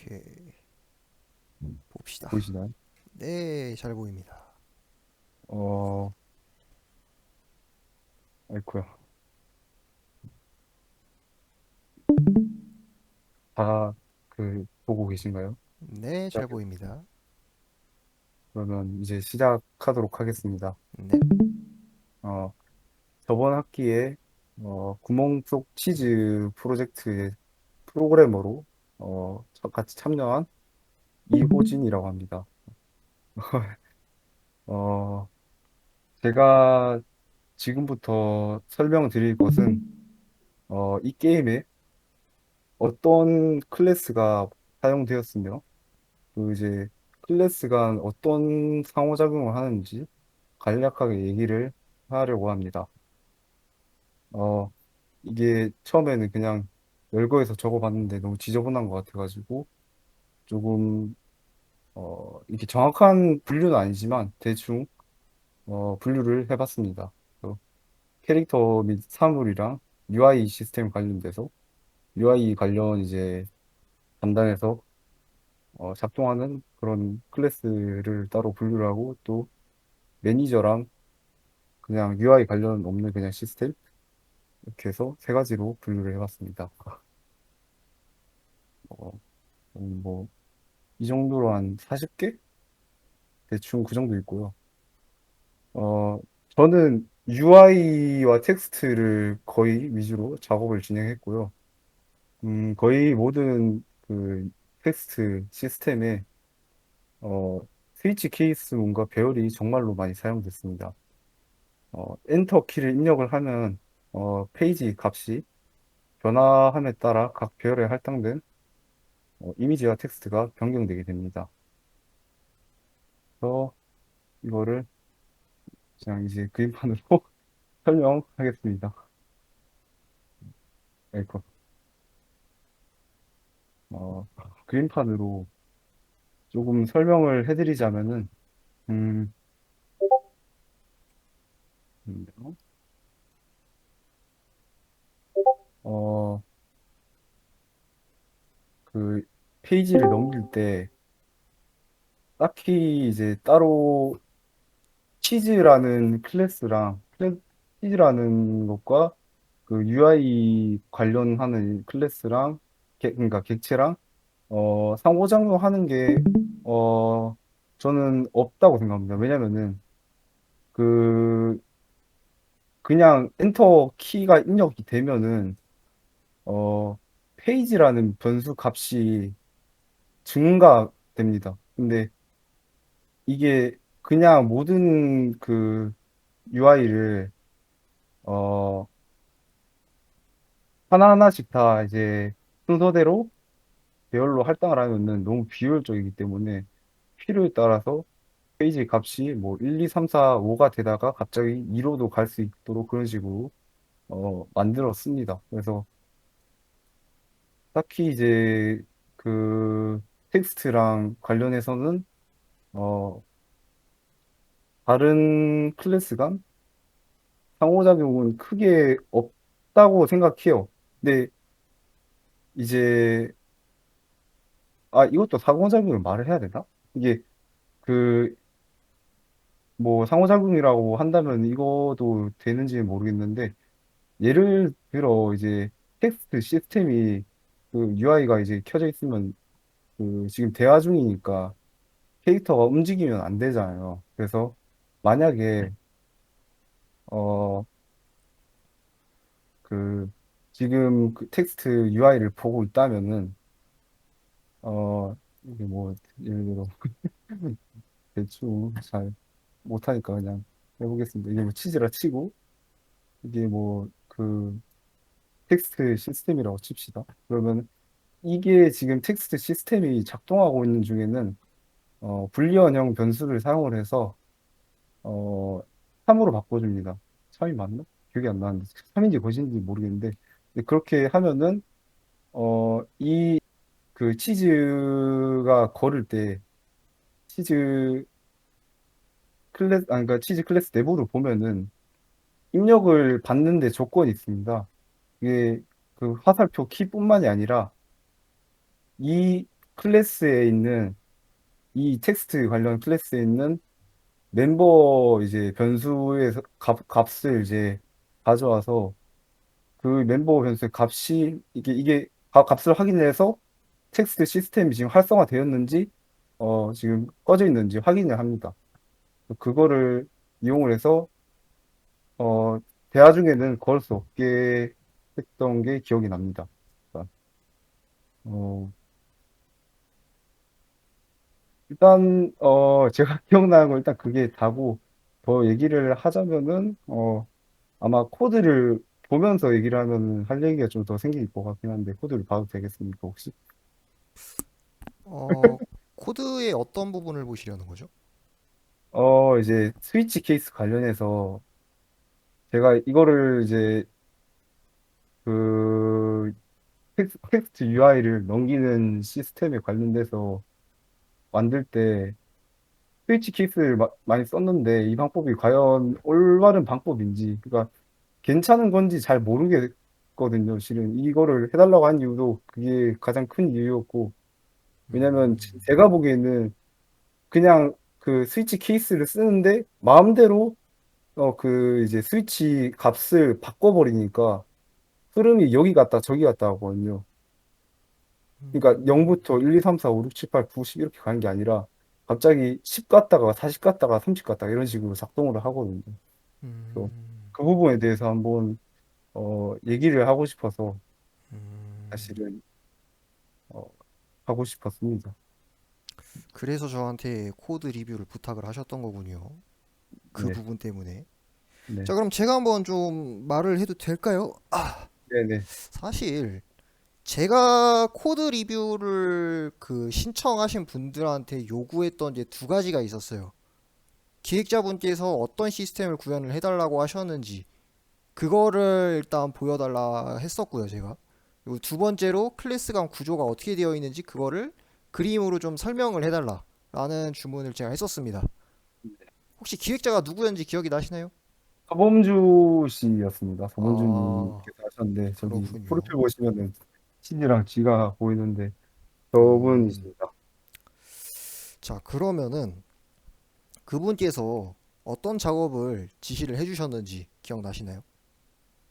오케이. 봅시다. 보이시나요? 네, 잘 보입니다. 어, 아이쿠야. 다, 보고 계신가요? 네, 잘 시작. 보입니다. 그러면 이제 시작하도록 하겠습니다. 네, 어, 저번 학기에, 구멍 속 치즈 프로젝트의 프로그래머로, 같이 참여한 이호진이라고 합니다. 어, 제가 지금부터 설명드릴 것은, 이 게임에 어떤 클래스가 사용되었으며, 그 이제 클래스가 어떤 상호작용을 하는지 간략하게 얘기를 하려고 합니다. 어, 이게 처음에는 그냥 열거해서 적어봤는데 너무 지저분한 것 같아가지고 조금 이게 정확한 분류는 아니지만 대충 분류를 해봤습니다. 캐릭터 및 사물이랑 UI 시스템 관련돼서 UI 관련 이제 담당해서 작동하는 그런 클래스를 따로 분류를 하고 또 매니저랑 그냥 UI 관련 없는 그냥 시스템 이렇게 해서 세 가지로 분류를 해봤습니다. 어, 뭐, 이 정도로 한 40개? 대충 그 정도 있고요. 어, 저는 UI와 텍스트를 거의 위주로 작업을 진행했고요. 거의 모든 그 텍스트 시스템에 어, 스위치 케이스 문과 배열이 정말로 많이 사용됐습니다. 엔터 키를 입력을 하면 페이지 값이 변화함에 따라 각 배열에 할당된 이미지와 텍스트가 변경되게 됩니다. 그래서 이거를 그냥 이제 그림판으로 설명하겠습니다. 아이고, 어, 그림판으로 조금 설명을 해드리자면은, 음, 음, 어, 그 페이지를 넘길 때 딱히 이제 따로 치즈라는 것과 그 UI 관련하는 클래스랑 그러니까 객체랑 상호작용하는 게 저는 없다고 생각합니다. 왜냐면은 그 그냥 엔터 키가 입력이 되면은 어 페이지라는 변수 값이 증가됩니다. 근데 이게 그냥 모든 그 UI를 어 하나하나씩 다 이제 순서대로 배열로 할당을 하면은 너무 비효율적이기 때문에 필요에 따라서 페이지 값이 뭐 1, 2, 3, 4, 5가 되다가 갑자기 2로도 갈 수 있도록 그런 식으로 만들었습니다. 그래서 딱히 이제 그 텍스트랑 관련해서는 어 다른 클래스 간 상호작용은 크게 없다고 생각해요. 근데 이제 이것도 상호작용을 말을 해야 되나? 이게 그 뭐 상호작용이라고 한다면 이거도 되는지 모르겠는데 예를 들어 이제 텍스트 시스템이 그 UI가 이제 켜져 있으면 그 지금 대화 중이니까 캐릭터가 움직이면 안 되잖아요. 그래서 만약에 어 그 지금 그 텍스트 UI를 보고 있다면은 이게 뭐 예를 들어 대충 잘 못하니까 그냥 해보겠습니다. 이게 뭐 치즈라 치고 이게 뭐 그 텍스트 시스템이라고 칩시다. 그러면 이게 지금 텍스트 시스템이 작동하고 있는 중에는 불리언형 변수를 사용을 해서 어 3으로 바꿔줍니다. 3이 맞나? 기억이 안 나는데 3인지 것인지 모르겠는데 근데 그렇게 하면은 이 그 치즈가 걸을 때 치즈 그러니까 치즈 클래스 내부를 보면은 입력을 받는데 조건이 있습니다. 이게 그 화살표 키뿐만이 아니라 이 클래스에 있는 이 텍스트 관련 클래스에 있는 멤버 이제 변수의 값을 이제 가져와서 그 멤버 변수의 값이 이게 값을 확인해서 텍스트 시스템이 지금 활성화되었는지 지금 꺼져 있는지 확인을 합니다. 그거를 이용을 해서 대화 중에는 걸 수 없게 했던 게 기억이 납니다. 일단, 어, 제가 기억나는 건 일단 그게 다고 더 얘기를 하자면은 아마 코드를 보면서 얘기를 하면 할 얘기가 좀 더 생길 것 같긴 한데 코드를 봐도 되겠습니까 혹시? 어, 코드의 어떤 부분을 보시려는 거죠? 이제 스위치 케이스 관련해서 제가 이거를 이제 그 텍스트 UI를 넘기는 시스템에 관련돼서 만들 때 스위치 케이스를 많이 썼는데 이 방법이 과연 올바른 방법인지 그러니까 괜찮은 건지 잘 모르겠거든요. 실은 이거를 해달라고 한 이유도 그게 가장 큰 이유였고 왜냐면 제가 보기에는 그냥 그 스위치 케이스를 쓰는데 마음대로 그 이제 스위치 값을 바꿔버리니까 흐름이 여기 갔다 저기 갔다 하거든요. 그러니까 0부터 1, 2, 3, 4, 5, 6, 7, 8, 9, 10 이렇게 가는 게 아니라 갑자기 10 갔다가 40 갔다가 30 갔다가 이런 식으로 작동을 하거든요. 그래서 음, 그 부분에 대해서 한번 얘기를 하고 싶어서 음, 사실은 어, 하고 싶었습니다. 그래서 저한테 코드 리뷰를 부탁을 하셨던 거군요. 그 네, 부분 때문에. 네, 자, 그럼 제가 한번 좀 말을 해도 될까요? 네, 네, 사실 제가 코드 리뷰를 그 신청하신 분들한테 요구했던 이제 두 가지가 있었어요. 기획자분께서 어떤 시스템을 구현을 해달라고 하셨는지 그거를 일단 보여달라 했었고요, 제가. 그리고 두 번째로 클래스 간 구조가 어떻게 되어 있는지 그거를 그림으로 좀 설명을 해달라라는 주문을 제가 했었습니다. 혹시 기획자가 누구였는지 기억이 나시나요? 서범주 씨였습니다. 아, 서범주님께서 하셨는데 저기 프로필 그렇군요. 보시면은 C랑 G가 보이는데 음, 저분이십니다. 자, 그러면은 그분께서 어떤 작업을 지시를 해주셨는지 기억나시나요?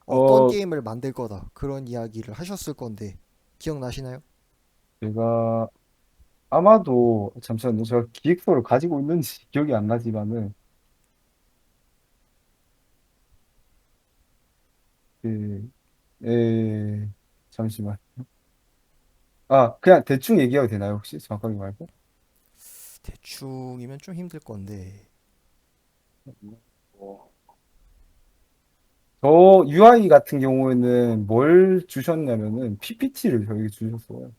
어떤 어, 게임을 만들 거다. 그런 이야기를 하셨을 건데, 기억나시나요? 제가 아마도 잠시만요. 제가 기획서를 가지고 있는지 기억이 안 나지만은 그, 잠시만. 아, 그냥 대충 얘기해도 되나요, 혹시? 정확하게 말고? 대충이면 좀 힘들 건데, 어, 저 UI 같은 경우에는 뭘 주셨냐면은 PPT를 저에게 주셨어요.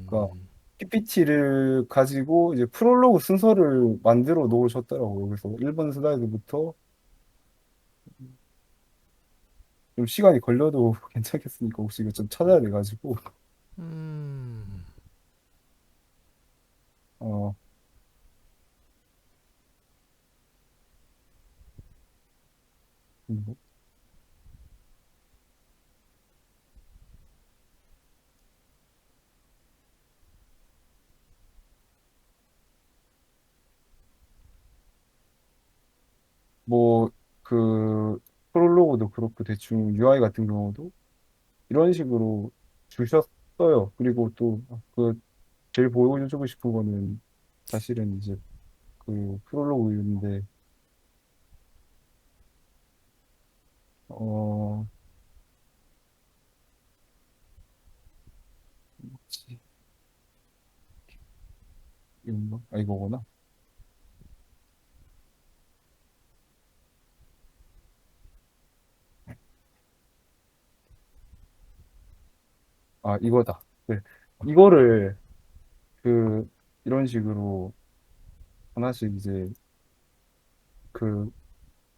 그러니까 음, PPT를 가지고 이제 프롤로그 순서를 만들어 놓으셨더라고요. 그래서 1번 슬라이드부터 좀 시간이 걸려도 괜찮겠으니까 혹시 이거 좀 찾아야 돼가지고 음, 어 뭐 그 프롤로그도 그렇고 대충 UI 같은 경우도 이런 식으로 주셨어요. 그리고 또 그 제일 보여주고 싶은 거는 사실은 이제 그 프롤로그인데 어 뭐지? 이건가? 아 이거구나. 아 이거다. 네. 이거를 그 이런 식으로 하나씩 이제 그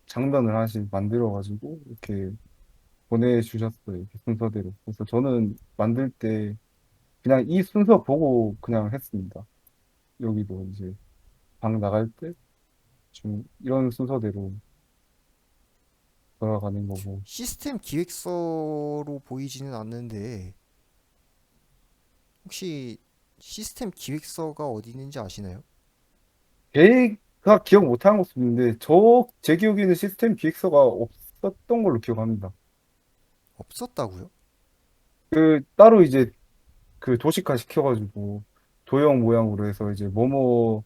장면을 하나씩 만들어 가지고 이렇게 보내주셨어요. 이렇게 순서대로. 그래서 저는 만들 때 그냥 이 순서 보고 그냥 했습니다. 여기도 이제 방 나갈 때 좀 이런 순서대로 돌아가는 거고. 시스템 기획서로 보이지는 않는데, 혹시 시스템 기획서가 어디 있는지 아시나요? 제가 기억 못하는 것도 있는데, 제 기억에는 시스템 기획서가 없었던 걸로 기억합니다. 없었다고요? 따로 이제 그 도식화 시켜가지고, 도형 모양으로 해서 이제 뭐뭐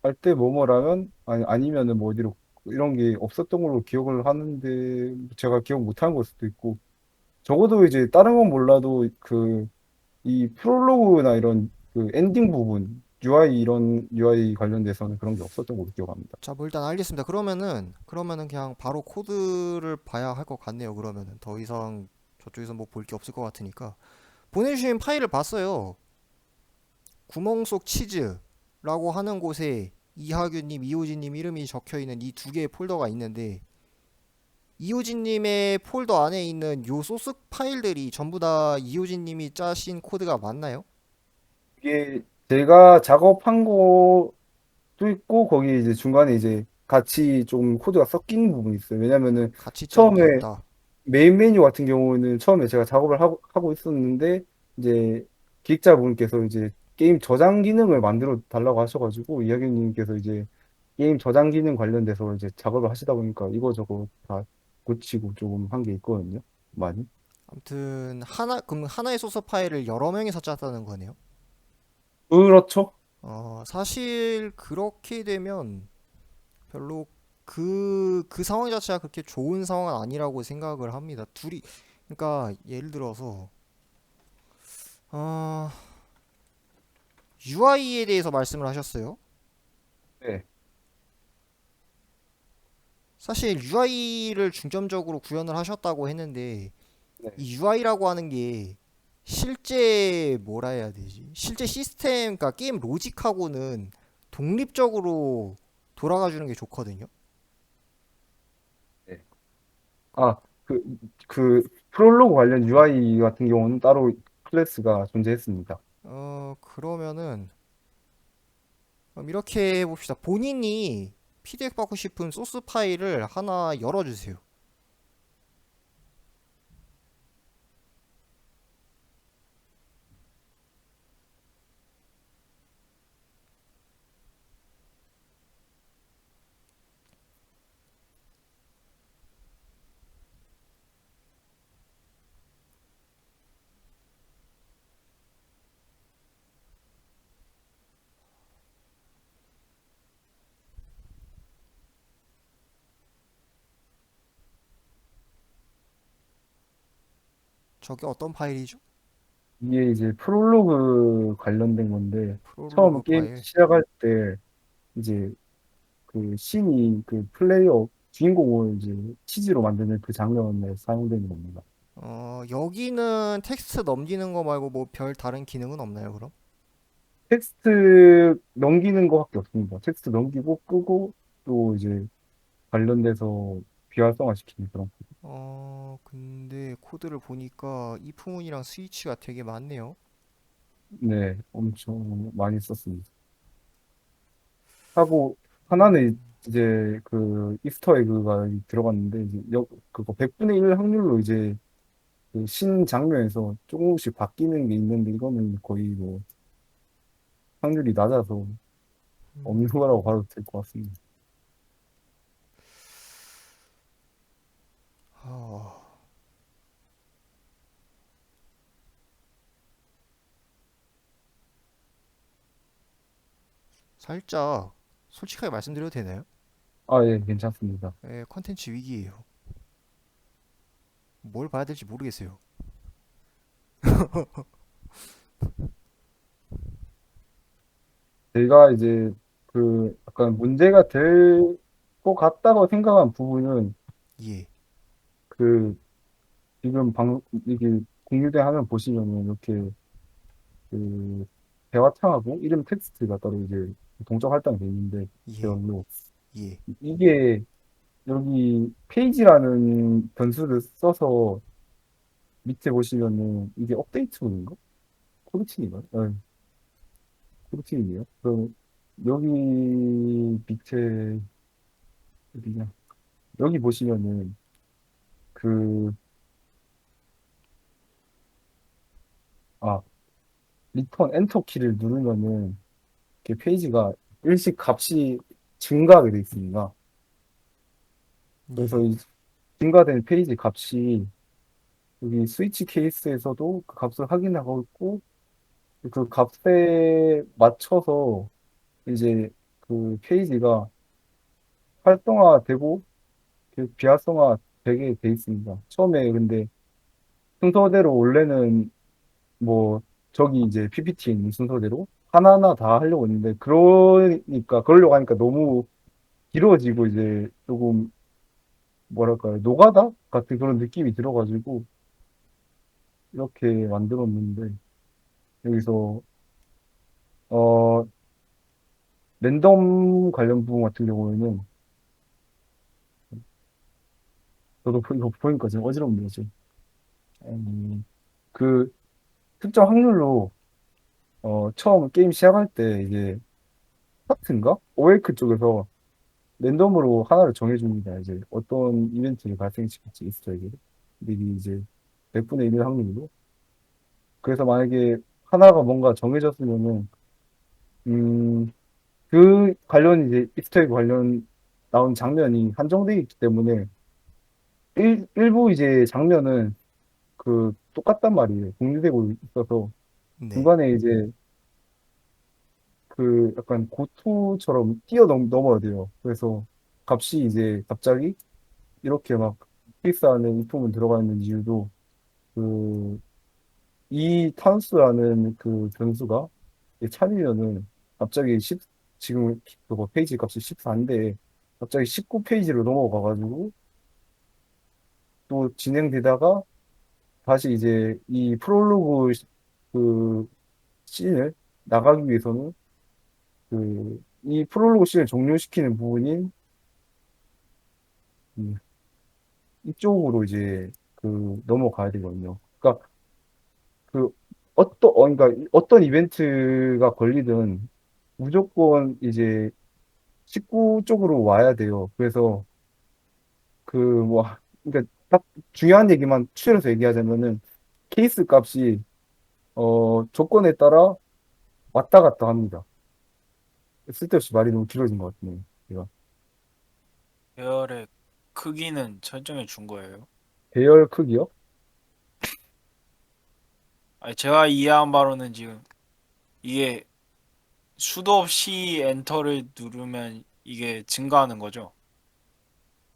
할 때 뭐뭐라면, 아니면은 뭐 어디로, 이런 게 없었던 걸로 기억을 하는데, 제가 기억 못하는 걸 수도 있고, 적어도 이제 다른 건 몰라도 이 프롤로그나 이런 그 엔딩 부분, UI 관련돼서는 그런 게 없었던 걸로 기억합니다. 자, 뭐 일단 알겠습니다. 그러면은 그냥 바로 코드를 봐야 할 것 같네요. 그러면은 더 이상 저쪽에서 뭐 볼 게 없을 것 같으니까 보내주신 파일을 봤어요. 구멍 속 치즈라고 하는 곳에 이하균님, 이호진님 이름이 적혀 있는 이 두 개의 폴더가 있는데 이호진님의 폴더 안에 있는 요 소스 파일들이 전부 다 이호진님이 짜신 코드가 맞나요? 이게 제가 작업한 것도 있고, 거기 이제 중간에 이제 같이 좀 코드가 섞이는 부분이 있어요. 왜냐면은 같이 짠 게 처음에 있다. 메인 메뉴 같은 경우는 처음에 제가 작업을 하고 있었는데, 이제 기획자분께서 이제 게임 저장 기능을 만들어 달라고 하셔가지고, 이야기님께서 이제 게임 저장 기능 관련돼서 이제 작업을 하시다 보니까 이거저거 다 고치고 조금 한 게 있거든요. 많이. 아무튼 그럼 하나의 소스 파일을 여러 명이서 짰다는 거네요. 그렇죠. 사실 그렇게 되면 별로 그 상황 자체가 그렇게 좋은 상황은 아니라고 생각을 합니다. 그러니까 예를 들어서 어, UI에 대해서 말씀을 하셨어요. 네. 사실 UI를 중점적으로 구현을 하셨다고 했는데 네. 이 UI라고 하는 게 실제 뭐라 해야 되지? 실제 시스템, 그러니까 게임 로직하고는 독립적으로 돌아가 주는 게 좋거든요. 네. 아, 그, 프롤로그 관련 UI 같은 경우는 따로 클래스가 존재했습니다. 그러면은 그럼 이렇게 해봅시다. 본인이 PDF 받고 싶은 소스 파일을 하나 열어주세요. 저게 어떤 파일이죠? 이게 이제 프롤로그 관련된 건데, 처음 프롤로그 게임 파일. 시작할 때 이제 그 신이 그 플레이어 주인공을 이제 치즈로 만드는 그 장면에 사용되는 겁니다. 여기는 텍스트 넘기는 거 말고 뭐 별 다른 기능은 없나요, 그럼? 텍스트 넘기는 거밖에 없습니다. 텍스트 넘기고 끄고 또 이제 관련돼서 비활성화 시키는 그런. 근데 코드를 보니까 이프문이랑 스위치가 되게 많네요. 네, 엄청 많이 썼습니다. 하고 하나는 이제 그 이스터 에그가 들어갔는데 이제 그거 100분의 1 확률로 이제 그 신 장면에서 조금씩 바뀌는 게 있는데 이거는 거의 뭐 확률이 낮아서 없는 거라고 봐도 될 것 같습니다. 아, 살짝 솔직하게 말씀드려도 되나요? 아, 예, 괜찮습니다. 예, 컨텐츠 위기예요. 뭘 봐야 될지 모르겠어요. 제가 이제 그 약간 문제가 될 것 같다고 생각한 부분은 예, 그 지금 이게 공유된 화면 보시면은 이렇게 그 대화창하고 이름 텍스트가 따로 이제 동작 할당이 돼 있는데 예, 별로 예. 이게 여기 페이지라는 변수를 써서 밑에 보시면은 이게 업데이트문인가? 코르틴인가요? 네, 코르틴이네요. 그럼 여기 밑에 어디냐? 여기 보시면은 그 아, 리턴 엔터 키를 누르면은 이렇게 페이지가 일씩 값이 증가하게 돼 있습니다. 그래서 예. 이 증가된 페이지 값이 여기 스위치 케이스에서도 그 값을 확인하고 있고 그 값에 맞춰서 이제 그 페이지가 활성화되고 그 비활성화 되게 돼 있습니다. 처음에 근데 순서대로 원래는 뭐 저기 이제 PPT에 있는 순서대로 하나하나 다 하려고 했는데 그러니까 그러려고 하니까 너무 길어지고 이제 조금 뭐랄까요 노가다 같은 그런 느낌이 들어가지고 이렇게 만들었는데 여기서 어 랜덤 관련 부분 같은 경우에는 저도 이거 보니까 지금 어지럽네요 지금. 그 특정 확률로 처음 게임 시작할 때 이제 스타트인가? 오웨이크 쪽에서 랜덤으로 하나를 정해줍니다. 이제 어떤 이벤트를 발생시킬지 이스터에게 미리 이제 100분의 1의 확률로. 그래서 만약에 하나가 뭔가 정해졌으면은 음, 그 관련 이제 이스터에그 관련 나온 장면이 한정되어 있기 때문에 일부 이제 장면은 그 똑같단 말이에요. 공유되고 있어서 네. 중간에 이제 그 약간 고투처럼 뛰어넘어야 돼요. 그래서 값이 이제 갑자기 이렇게 막 케이스 안에 이품을 들어가 있는 이유도 그 이 탄수라는 그 변수가 참이면은 갑자기 10 지금 그거 페이지 값이 14인데 갑자기 19페이지로 넘어가가지고 또 진행되다가 다시 이제 이 프롤로그 그 씬을 나가기 위해서는 그 이 프롤로그 씬을 종료시키는 부분인 음, 이쪽으로 이제 그 넘어가야 되거든요. 그러니까 그 그러니까 어떤 이벤트가 걸리든 무조건 이제 19 쪽으로 와야 돼요. 그래서 그 뭐 그러니까 딱 중요한 얘기만 추려서 얘기하자면은 케이스 값이 조건에 따라 왔다 갔다 합니다. 쓸데없이 말이 너무 길어진 것 같네요. 제가 배열의 크기는 설정해 준 거예요? 배열 크기요? 아니, 제가 이해한 바로는 지금 이게 수도 없이 엔터를 누르면 이게 증가하는 거죠?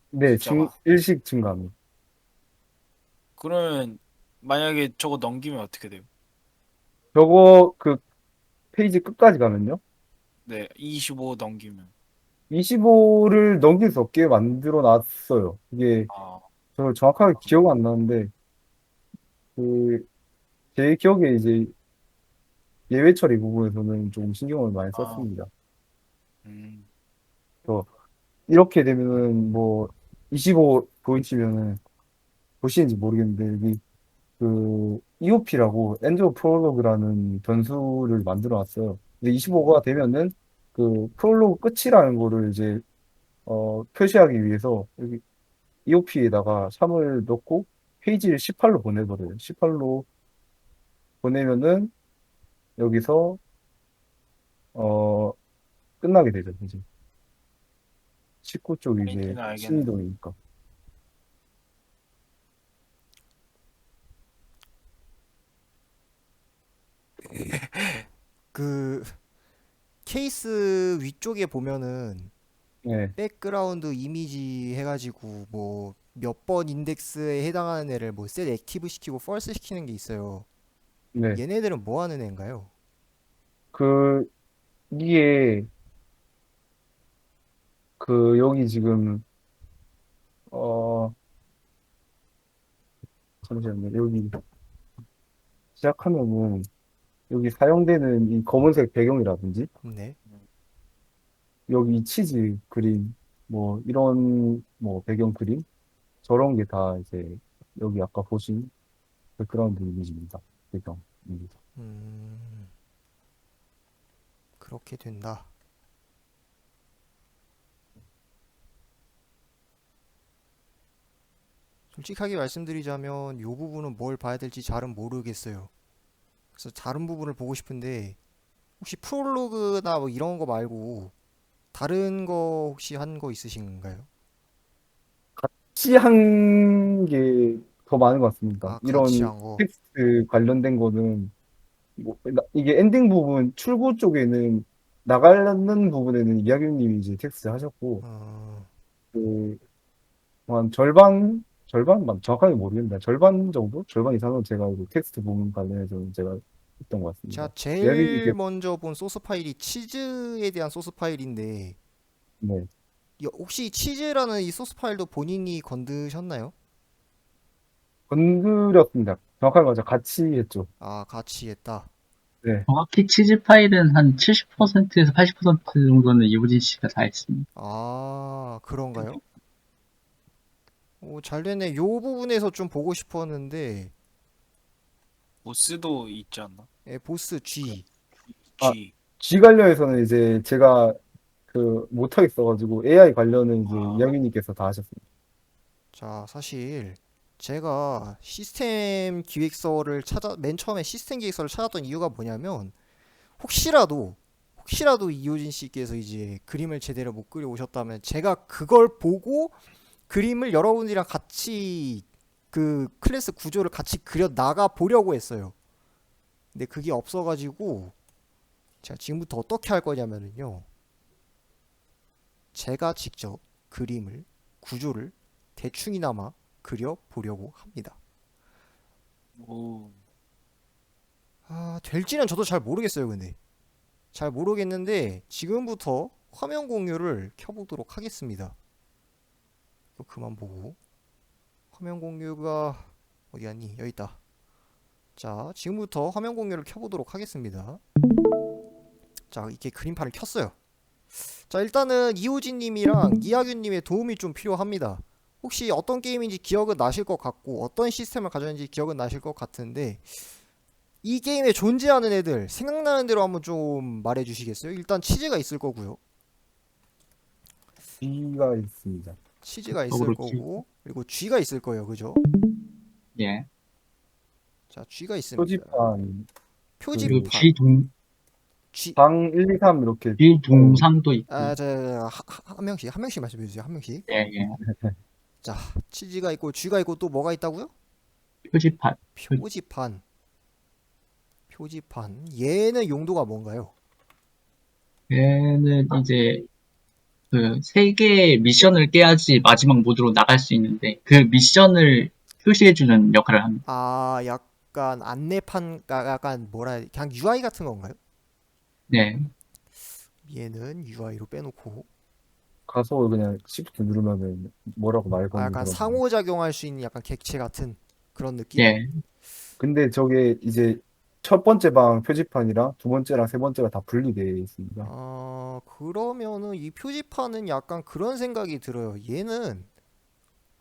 네, 숫자가. 일식 증가합니다. 그러면 만약에 저거 넘기면 어떻게 돼요? 저거 그 페이지 끝까지 가면요. 네, 25 넘기면. 25를 넘길 수 없게 만들어 놨어요. 이게 아, 저 정확하게 기억 안 나는데 그 제 기억에 이제 예외 처리 부분에서는 조금 신경을 많이 아, 썼습니다. 음, 그래서 이렇게 되면은 뭐 25 보이시면은 보시는지 모르겠는데 여기 그 EOP라고 엔드 프롤로그라는 변수를 만들어 놨어요. 근데 25가 되면은 그 프롤로그 끝이라는 거를 이제 표시하기 위해서 여기 EOP에다가 3을 넣고 페이지를 18로 보내버려요. 18로 보내면은 여기서 어 끝나게 되죠. 이제 19 쪽이 이제 포인트는 알겠는데. 신이동이니까. 그 케이스 위쪽에 보면은 네, 백그라운드 이미지 해가지고 뭐 몇 번 인덱스에 해당하는 애를 뭐 셋 액티브 시키고 펄스 시키는 게 있어요. 네. 얘네들은 뭐 하는 애인가요? 그 이게 그 여기 지금 어 잠시만요. 여기 시작하면은 여기 사용되는 이 검은색 배경이라든지 네. 여기 이 치즈 그림 뭐 이런 뭐 배경 그림 저런 게 다 이제 여기 아까 보신 백그라운드 이미지입니다. 배경입니다. 음, 그렇게 된다. 솔직하게 말씀드리자면 이 부분은 뭘 봐야 될지 잘은 모르겠어요. 그래서 다른 부분을 보고 싶은데 혹시 프롤로그나 뭐 이런 거 말고 다른 거 혹시 한 거 있으신가요? 같이 한 게 더 많은 것 같습니다. 아, 같이 이런 한 거. 텍스트 관련된 거는 뭐 이게 엔딩 부분 출구 쪽에는 나가는 부분에는 이야기님이 이제 텍스트 하셨고 어, 그 한 절반 정확하게 모르겠는데 절반 정도 절반 이상은 제가 이제 텍스트 부분 관련해서 제가 했던 것 제가 같습니다. 제일 이야기님께 먼저 본 소스 파일이 치즈에 대한 소스 파일인데 네 혹시 치즈라는 이 소스 파일도 본인이 건드셨나요? 건드렸습니다. 정확하게 맞아 같이 했죠. 아, 같이 했다. 네. 정확히 치즈 파일은 한 70%에서 80% 정도는 이호진 씨가 다 했습니다. 아, 그런가요? 오, 잘 됐네. 요 부분에서 좀 보고 싶었는데 보스도 있지 않나? 보스 G. 아, G. G 관련해서는 이제 제가 그 못하겠어가지고 AI 관련은 이제 아, 이야기님께서 다 하셨습니다. 자, 사실 제가 시스템 기획서를 맨 처음에 시스템 기획서를 찾았던 이유가 뭐냐면 혹시라도 이효진 씨께서 이제 그림을 제대로 못 그려 오셨다면 제가 그걸 보고 그림을 여러분들이랑 같이 그 클래스 구조를 같이 그려 나가 보려고 했어요. 근데 그게 없어가지고 제가 지금부터 어떻게 할 거냐면요. 제가 직접 그림을 구조를 대충이나마 그려 보려고 합니다. 오. 아, 될지는 저도 잘 모르겠어요, 근데. 잘 모르겠는데 지금부터 화면 공유를 켜보도록 하겠습니다. 이거 그만 보고 화면 공유가 어디 갔니? 여기 있다. 자, 지금부터 화면 공유를 켜보도록 하겠습니다. 자, 이렇게 그림판을 켰어요. 자, 일단은 이호진님이랑 이하균님의 도움이 좀 필요합니다. 혹시 어떤 게임인지 기억은 나실 것 같고 어떤 시스템을 가졌는지 기억은 나실 것 같은데 이 게임에 존재하는 애들 생각나는 대로 한번 좀 말해 주시겠어요? 일단 치즈가 있을 거고요. G가 있습니다. 치즈가 있을 적으로 G. 거고 그리고 G가 있을 거예요. 그죠? 예. 자, G가 있습니다. 표지판 그리고 그 표지판 G 방 1, 2, 3 이렇게 G 동상도 있고. 아, 한 명씩 말씀해 주세요. 한 명씩. 예, 예. 자, 치즈가 있고 G가 있고 또 뭐가 있다고요? 표지판. 표지판. 표지판. 얘는 용도가 뭔가요? 얘는 이제 그 세 개의 미션을 깨야지 마지막 모드로 나갈 수 있는데 그 미션을 표시해주는 역할을 합니다. 아, 약간 안내판, 약간 뭐라 해야 돼? 그냥 UI 같은 건가요? 네. 얘는 UI로 빼놓고, 가서 그냥 Shift 누르면은 뭐라고 말 아, 거는 약간 그런. 상호작용할 수 있는 약간 객체 같은 그런 느낌? 예. 근데 저게 이제 첫 번째 방 표지판이랑 두 번째랑 세 번째가 다 분리되어 있습니다. 그러면은 이 표지판은 약간 그런 생각이 들어요. 얘는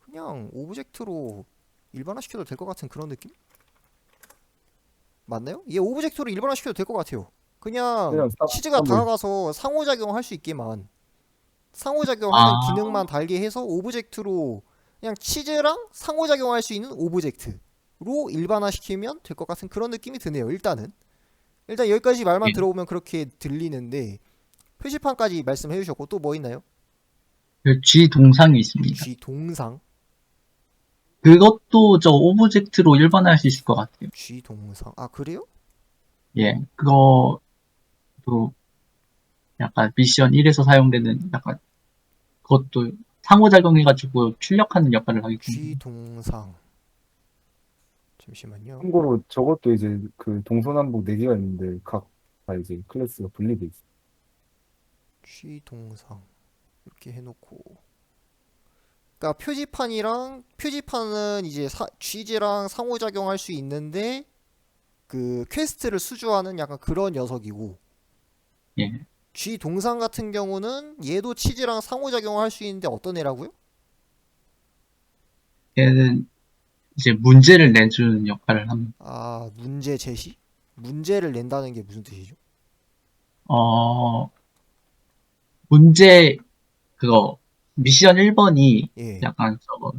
그냥 오브젝트로 일반화시켜도 될 것 같은 그런 느낌? 맞나요? 얘 오브젝트로 일반화시켜도 될 것 같아요. 그냥 그냥 치즈가 을 다가가서 상호작용할 수 있게만 상호작용하는 아, 기능만 달게 해서 오브젝트로 그냥 치즈랑 상호작용할 수 있는 오브젝트로 일반화시키면 될 것 같은 그런 느낌이 드네요. 일단 여기까지 말만 예. 들어오면 그렇게 들리는데 표시판까지 말씀해 주셨고 또 뭐 있나요? 그 G 동상이 있습니다. G 동상, 그것도 저 오브젝트로 일반화할 수 있을 것 같아요. G 동상. 아, 그래요? 예. 그거도 약간 미션 1에서 사용되는 약간 그것도 상호작용해가지고 출력하는 역할을 하기 G 때문에. 동상. 잠시만요. 참고로 저것도 이제 그 동서남북 네 개가 있는데 각 다 이제 클래스가 분리돼 있어요. G 동상 이렇게 해놓고. 그러니까 표지판은 이제 G랑 상호작용할 수 있는데 그 퀘스트를 수주하는 약간 그런 녀석이고 예. G 동상 같은 경우는 얘도 치즈랑 상호작용을 할 수 있는데 어떤 애라고요? 얘는 이제 문제를 내주는 역할을 합니다. 아, 문제 제시? 문제를 낸다는 게 무슨 뜻이죠? 어, 문제, 그거, 미션 1번이 예. 약간 저거,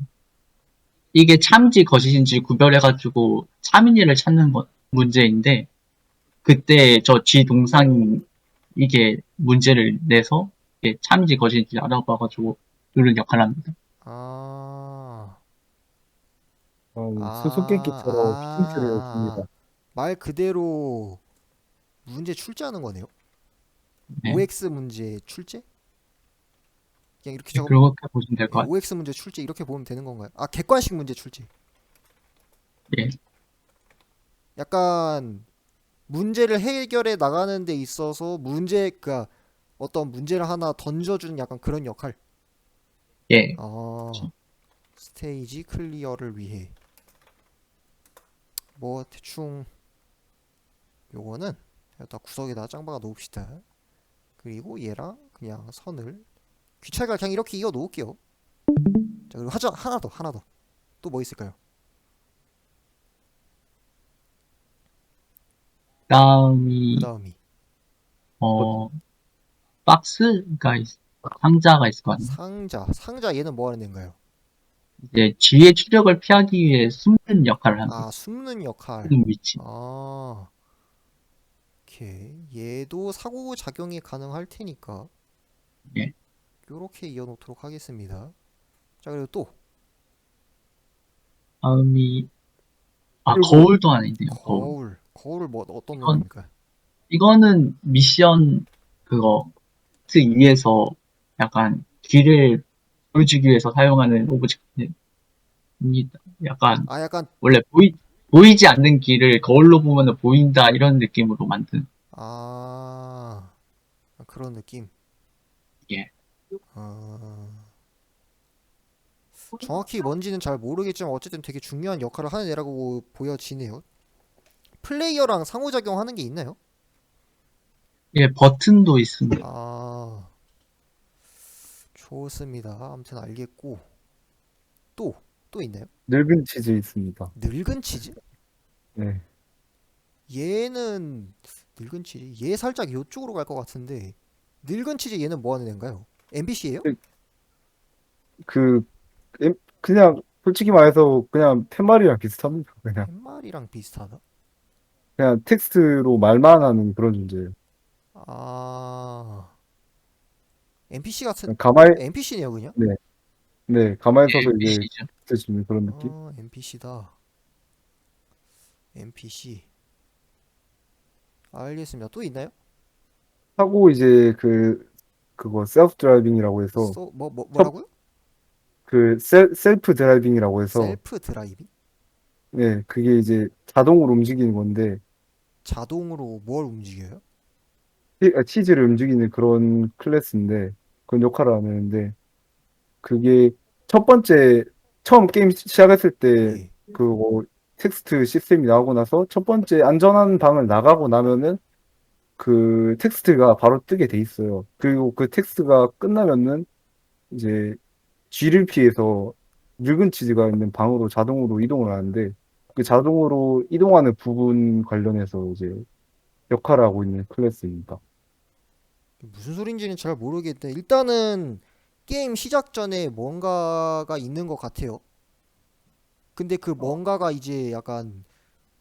이게 참지 거짓인지 구별해가지고 차민이를 찾는 문제인데, 그때 저 G 동상이 이게 문제를 내서 이게 참인지 거짓인지 알아봐가지고 누른 역할을 합니다. 아, 수수께끼처럼 힌트를 줍니다. 말 그대로 문제 출제하는 거네요. 네. OX 문제 출제? 그냥 이렇게 네, 적으면 그렇게 보시면 될 것 같아요. OX 문제 출제 이렇게 보면 되는 건가요? 아, 객관식 문제 출제. 예. 약간 문제를 해결해 나가는 데 있어서 그러니까 어떤 문제를 하나 던져주는 약간 그런 역할. 예. 아, 스테이지 클리어를 위해. 뭐 대충 요거는 여기다 구석에다 짱박아 놓읍시다. 그리고 얘랑 그냥 선을 귀찮으니까 그냥 이렇게 이어 놓을게요. 자, 그리고 하나 더. 또 뭐 있을까요? 그 다음이 다음이 어 상자가 있을 거 아니에요. 상자 얘는 뭐 하는 애인가요? 이제 G의 추적을 피하기 위해 숨는 역할을 합니다. 아, 숨는 역할. 숨는 위치. 아, 오케이. 얘도 상호작용이 가능할 테니까 예. 요렇게 이어놓도록 하겠습니다. 자, 그리고 또 다음이 그리고 거울도 하나 있네요. 거울. 거울을 뭐 어떤 이건 놈입니까? 이거는 미션 그거 트 위에서 약간 길을 보여주기 위해서 사용하는 오브젝트입니다. 약간 아, 약간 원래 보이지 않는 길을 거울로 보면 보인다 이런 느낌으로 만든. 아, 그런 느낌. 예. 아, 정확히 뭔지는 잘 모르겠지만 어쨌든 되게 중요한 역할을 하는 애라고 보여지네요. 플레이어랑 상호작용하는 게 있나요? 예, 버튼도 있습니다. 아, 좋습니다. 아무튼 알겠고 또 있나요? 늙은 치즈 있습니다. 늙은 치즈? 네. 얘는 늙은 치즈? 얘 살짝 이쪽으로 갈 것 같은데 늙은 치즈 얘는 뭐 하는 애인가요? NPC예요? 그 그냥 솔직히 말해서 그냥 팻말이랑 비슷합니다. 그냥 팻말이랑 비슷하다? 그냥 텍스트로 말만 하는 그런 존재예요. 아, NPC 같은 그냥 가만히 NPC네요 그냥? 네, 네 가만히 예, 서서 이제 NPC죠. 쓰시는 그런 느낌. 아, NPC다. NPC. 알겠습니다. 또 있나요? 하고 이제 그거 셀프 드라이빙이라고 해서 첫 뭐라고요? 셀프 드라이빙이라고 해서 셀프 드라이빙? 네 그게 이제 자동으로 움직이는 건데 자동으로 뭘 움직여요? 치즈를 움직이는 그런 클래스인데 그런 역할을 하는데 그게 첫 번째 처음 게임 시작했을 때 예. 그거 텍스트 시스템이 나오고 나서 첫 번째 안전한 방을 나가고 나면은 그 텍스트가 바로 뜨게 돼 있어요. 그리고 그 텍스트가 끝나면은 이제 쥐를 피해서 늙은 치즈가 있는 방으로 자동으로 이동을 하는데 그 자동으로 이동하는 부분 관련해서 이제 역할을 하고 있는 클래스입니다. 무슨 소린지는 잘 모르겠는데 일단은 게임 시작 전에 뭔가가 있는 것 같아요. 근데 그 뭔가가 이제 약간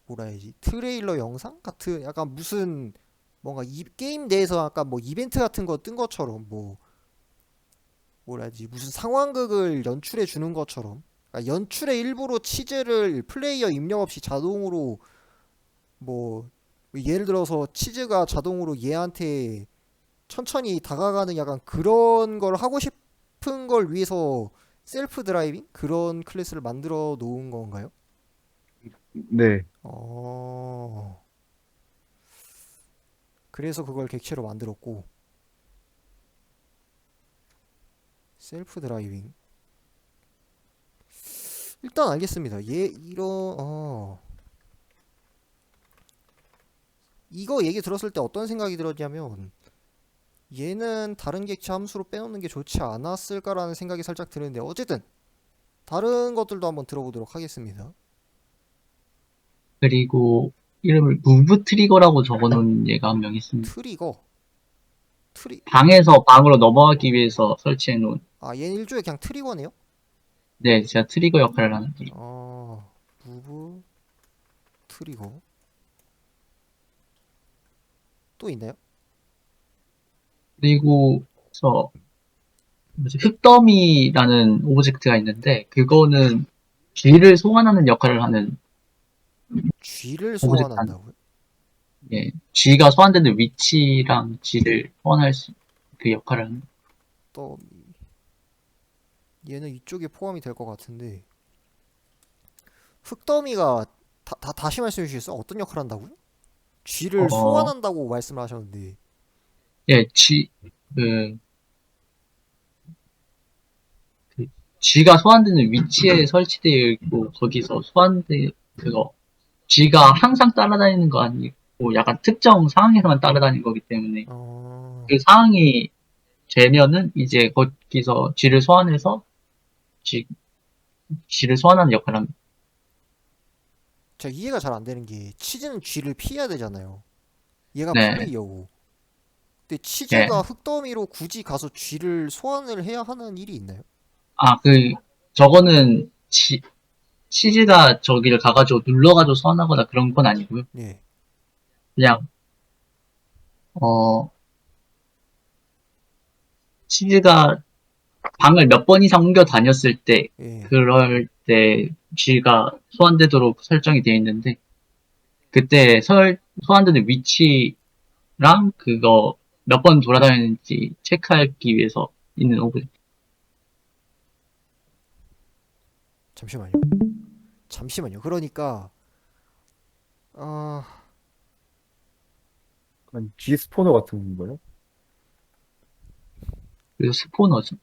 뭐라 해야지 트레일러 영상 같은 약간 무슨 뭔가 이 게임 내에서 약간 뭐 이벤트 같은 거 뜬 것처럼 뭐 뭐라 해야지 무슨 상황극을 연출해 주는 것처럼 그러니까 연출의 일부로 치즈를 플레이어 입력 없이 자동으로 뭐 예를 들어서 치즈가 자동으로 얘한테 천천히 다가가는 약간 그런 걸 하고 싶은 걸 위해서 셀프 드라이빙 그런 클래스를 만들어 놓은 건가요? 네, 어, 그래서 그걸 객체로 만들었고 셀프 드라이빙 일단 알겠습니다. 이거 얘기 들었을 때 어떤 생각이 들었냐면 얘는 다른 객체 함수로 빼놓는 게 좋지 않았을까라는 생각이 살짝 드는데 어쨌든 다른 것들도 한번 들어보도록 하겠습니다. 그리고 이름을 무브 트리거라고 적어놓은 얘가 한 명 있습니다. 트리거 트리 방에서 방으로 넘어가기 위해서 설치해놓은. 얘는 일종의 그냥 트리거네요. 네, 제가 트리거 역할을 하는 거죠. 무브 트리거 또 있나요? 그리고 저 뭐지 흙더미라는 오브젝트가 있는데 그거는 쥐를 소환하는 역할을 하는 쥐를 오브젝트 소환한다고요? 예, 쥐가 소환되는 위치랑 쥐를 소환할 그 역할을 하는 또 얘는 이쪽에 포함이 될 것 같은데 흙더미가 다시 말씀해 주시겠어요? 어떤 역할을 한다고요? 쥐를 어, 소환한다고 말씀을 하셨는데 예, 그, 그 쥐가 소환되는 위치에 설치되어 있고 거기서 그거 쥐가 항상 따라다니는 거 아니고 약간 특정 상황에서만 따라다니는 거기 때문에 어... 그 상황이 되면은 이제 거기서 쥐를 소환해서 쥐, 쥐를 소환하는 역할을 합니다. 제가 이해가 잘 안 되는 게 치즈는 쥐를 피해야 되잖아요. 얘가 네, 플레이어고. 근데 예. 치즈가 흙더미로 굳이 가서 쥐를 소환을 해야 하는 일이 있나요? 아, 저거는 치즈가 저기를 가가지고 눌러가지고 소환하거나 그런 건 아니고요. 예, 그냥, 어, 치즈가 방을 몇 번 이상 옮겨 다녔을 때, 예. 그럴 때 쥐가 소환되도록 설정이 되어 있는데, 그때 소환되는 위치랑 그거 몇 번 돌아다니는지 체크하기 위해서 있는 오브젝트. 잠시만요. 잠시만요. 그러니까 아, 그냥 G 스포너 같은 거예요? 그리고 스포너죠.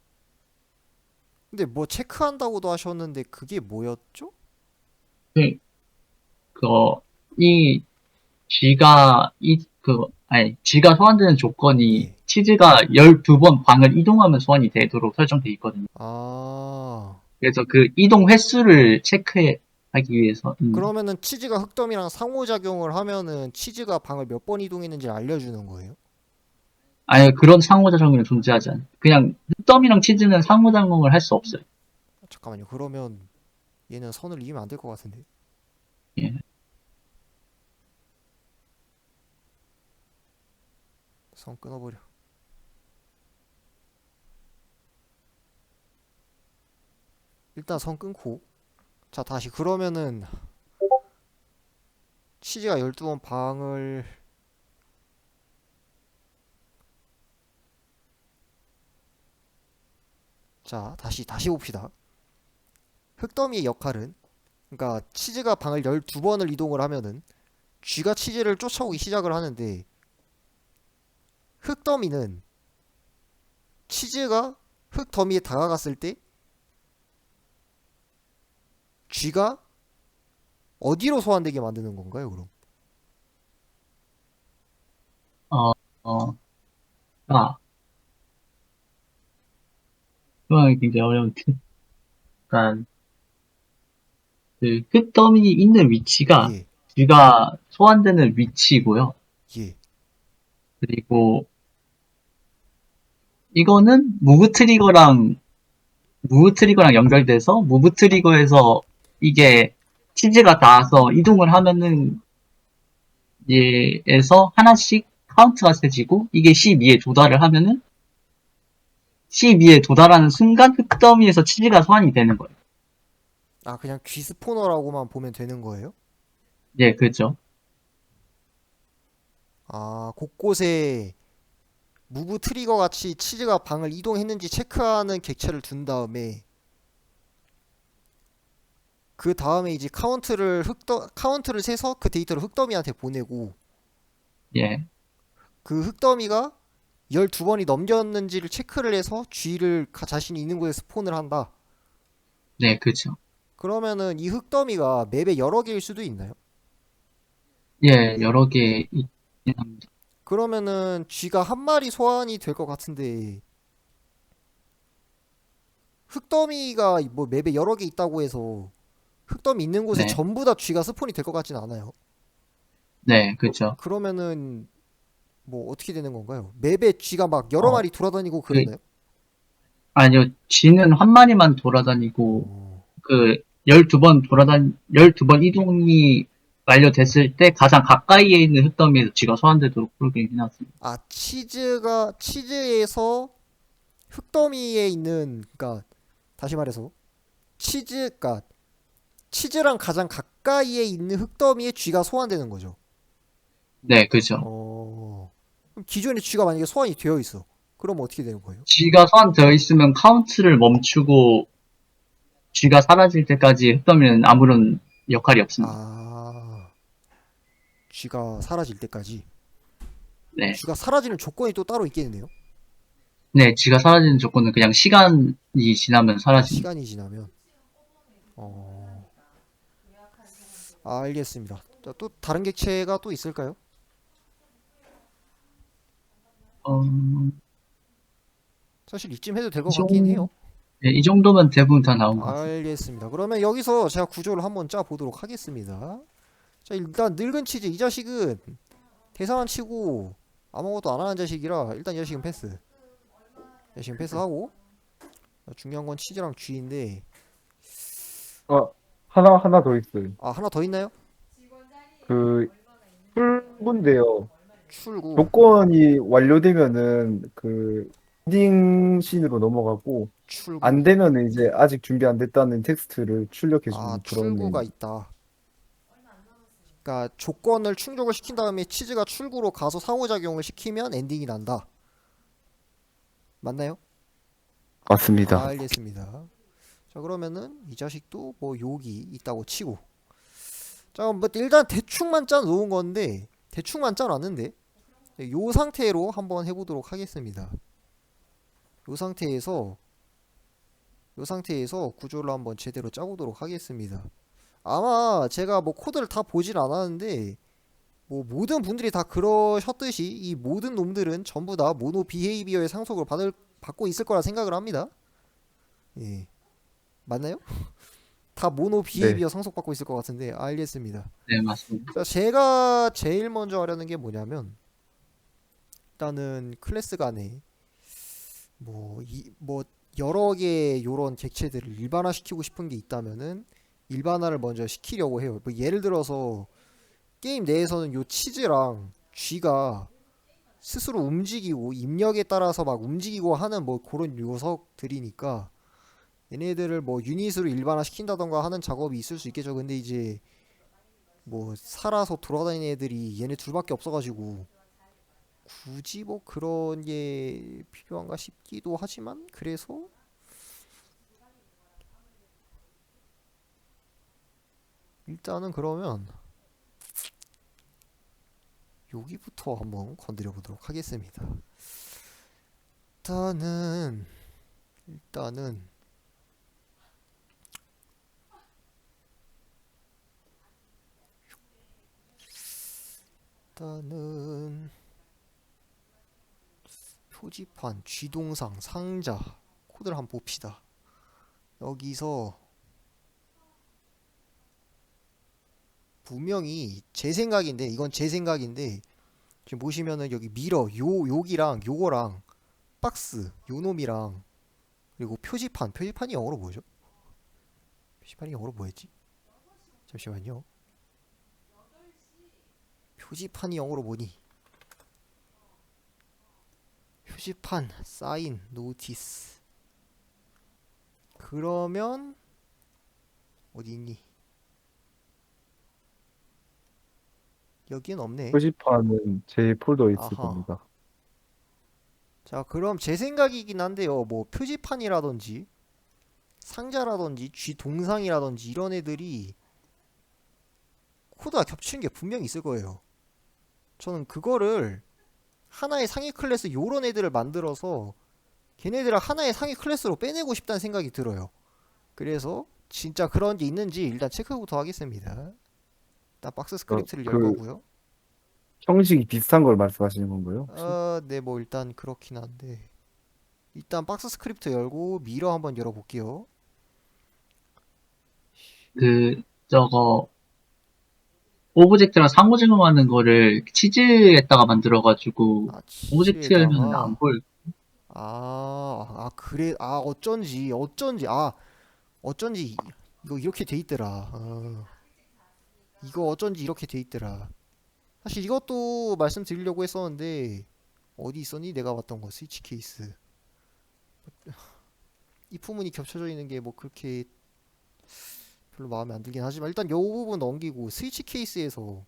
근데 뭐 체크한다고도 하셨는데 그게 뭐였죠? 그, 그거, 이 쥐가 소환되는 조건이 예. 치즈가 12번 방을 이동하면 소환이 되도록 설정되어 있거든요. 아, 그래서 그 이동 횟수를 체크하기 위해서, 그러면은 치즈가 흙더미랑 상호작용을 하면은 치즈가 방을 몇 번 이동했는지를 알려주는 거예요? 아예 그런 상호작용은 존재하지 않아요. 그냥 흑덤이랑 치즈는 상호작용을 할 수 없어요. 잠깐만요. 그러면 얘는 선을 이으면 안 될 것 같은데. 예. 선 끊어버려. 일단 선 끊고. 자, 다시 그러면은 치즈가 12번 방을 자, 다시 봅시다. 흙더미의 역할은 그러니까 치즈가 방을 12번을 이동을 하면은 쥐가 치즈를 쫓아오기 시작을 하는데 흙더미는 치즈가 흙더미에 다가갔을 때 쥐가 어디로 소환되게 만드는 건가요, 그럼? 어, 어, 아, 그건 굉장히 어려운데. 그러니까 그 흙덤이 있는 위치가 예, 쥐가 소환되는 위치고요. 예, 그리고 이거는 무브 트리거랑 연결돼서 무브 트리거에서 이게 치즈가 닿아서 이동을 하면은 얘에서 하나씩 카운트가 세지고 이게 12에 도달을 하면은 12에 도달하는 순간 흙더미에서 치즈가 소환이 되는 거예요. 아, 그냥 쥐 스포너라고만 보면 되는 거예요? 예, 그렇죠. 아, 곳곳에 무브 트리거 같이 치즈가 방을 이동했는지 체크하는 객체를 둔 다음에 그 다음에 이제 카운트를 세서 그 데이터를 흙더미한테 보내고 예, 그 흙더미가 12번이 넘겼는지를 체크를 해서 쥐를 자신이 있는 곳에 스폰을 한다. 네, 그렇죠. 그러면은 이 흙더미가 맵에 여러 개일 수도 있나요? 예, 여러 개 있긴 합니다. 그러면은 쥐가 한 마리 소환이 될 것 같은데 흙더미가 뭐 맵에 여러 개 있다고 해서 흙더미 있는 곳에 네, 전부 다 쥐가 스폰이 될 것 같진 않아요. 네, 그렇죠. 그러면은 뭐 어떻게 되는 건가요? 맵에 쥐가 막 여러 어, 마리 돌아다니고 그, 그러나요? 아니요, 쥐는 한 마리만 돌아다니고 어, 그 12번 이동이 완료됐을 때 가장 가까이에 있는 흙더미에서 쥐가 소환되도록 프로그램이 해놨습니다. 아, 치즈에서 흙더미에 있는, 그러니까 다시 말해서 그러니까 치즈랑 가장 가까이에 있는 흙더미에 쥐가 소환되는 거죠. 네, 그죠. 그럼 기존에 쥐가 만약에 소환이 되어 있어. 그럼 어떻게 되는 거예요? 쥐가 소환되어 있으면 카운트를 멈추고 쥐가 사라질 때까지 흙더미는 아무런 역할이 없습니다. 아, 쥐가 사라질 때까지. 네. 쥐가 사라지는 조건이 또 따로 있겠네요. 네, 쥐가 사라지는 조건은 그냥 시간이 지나면 아, 사라집니다. 시간이 지나면. 어, 알겠습니다. 자, 또 다른 객체가 또 있을까요? 어, 사실 이쯤 해도 될 것 이 같긴 해요. 네, 이 정도면 대부분 다 나온 것 같습니다. 알겠습니다. 그러면 여기서 제가 구조를 한번 짜 보도록 하겠습니다. 자, 일단 늙은 치즈 이 자식은 대상한 치고 아무것도 안 하는 자식이라 일단 이 자식은 패스. 이 자식은 패스하고 중요한 건 치즈랑 쥐인데 하나 더 있어요. 아 하나 더 있나요? 그 출구인데요. 출구. 조건이 완료되면은 그 엔딩 씬으로 넘어가고 출구. 안 되면은 이제 아직 준비 안 됐다는 텍스트를 출력해주는 아 그런 출구가 메뉴. 있다. 그러니까 조건을 충족을 시킨 다음에 치즈가 출구로 가서 상호작용을 시키면 엔딩이 난다. 맞나요? 맞습니다. 알겠습니다. 자 그러면은 이 자식도 뭐 욕이 있다고 치고 자 그럼 뭐 일단 대충만 짜 놓은 건데 대충만 짜 놨는데 요 상태로 한번 해보도록 하겠습니다. 요 상태에서 구조를 한번 제대로 짜보도록 하겠습니다. 아마 제가 뭐 코드를 다 보진 않았는데 뭐 모든 분들이 다 그러셨듯이 이 모든 놈들은 전부 다 모노 비헤이비어의 상속을 받고 있을 거라 생각을 합니다. 예. 맞나요? 다 모노 네. 비헤이비어 상속받고 있을 것 같은데 알겠습니다. 네, 맞습니다. 자, 제가 제일 먼저 하려는 게 뭐냐면 일단은 클래스 간에 뭐 여러 개의 요런 객체들을 일반화시키고 싶은 게 있다면은 일반화를 먼저 시키려고 해요. 뭐 예를 들어서 게임 내에서는 요 치즈랑 쥐가 스스로 움직이고 입력에 따라서 막 움직이고 하는 뭐 그런 녀석들이니까 얘네들을 뭐 유닛으로 일반화 시킨다던가 하는 작업이 있을 수 있겠죠. 근데 이제 뭐 살아서 돌아다니는 애들이 얘네 둘밖에 없어가지고 굳이 뭐 그런 게 필요한가 싶기도 하지만 그래서 일단은 그러면 여기부터 한번 건드려 보도록 하겠습니다. 일단은 표지판, 쥐동상, 상자 코드를 한번 봅시다. 여기서 분명히 제 생각인데 이건 제 생각인데 지금 보시면은 여기 미러 여기랑 요거랑 박스 요 놈이랑 그리고 표지판이 영어로 뭐죠? 표지판이 영어로 뭐였지? 잠시만요. 표지판이 영어로 뭐니? 표지판, 사인, 노티스. 그러면 어디 있니? 여기엔 없네. 표지판은 제 폴더에 있을 아하. 겁니다. 자, 그럼 제 생각이긴 한데요. 뭐 표지판이라든지 상자라든지 쥐 동상이라든지 이런 애들이 코드가 겹치는 게 분명히 있을 거예요. 저는 그거를 하나의 상위 클래스 요런 애들을 만들어서 걔네들을 하나의 상위 클래스로 빼내고 싶다는 생각이 들어요. 그래서 진짜 그런 게 있는지 일단 체크부터 하겠습니다. 일단 박스 스크립트를 열 그 거고요. 형식이 비슷한 걸 말씀하시는 건가요? 혹시? 네, 뭐 일단 그렇긴 한데 일단 박스 스크립트 열고 미러 한번 열어볼게요. 저거, 오브젝트랑 상호작용하는 거를 치즈에다가 만들어가지고, 아, 오브젝트 열면 안 치즈에다가 보일. 그래, 어쩐지 이거 이렇게 돼 있더라. 이거 어쩐지 이렇게 돼 있더라. 사실 이것도 말씀드리려고 했었는데 어디 있었니? 내가 봤던 거 스위치 케이스. 이 부분이 겹쳐져 있는 게 뭐 그렇게 별로 마음에 안 들긴 하지만 일단 요 부분 넘기고 스위치 케이스에서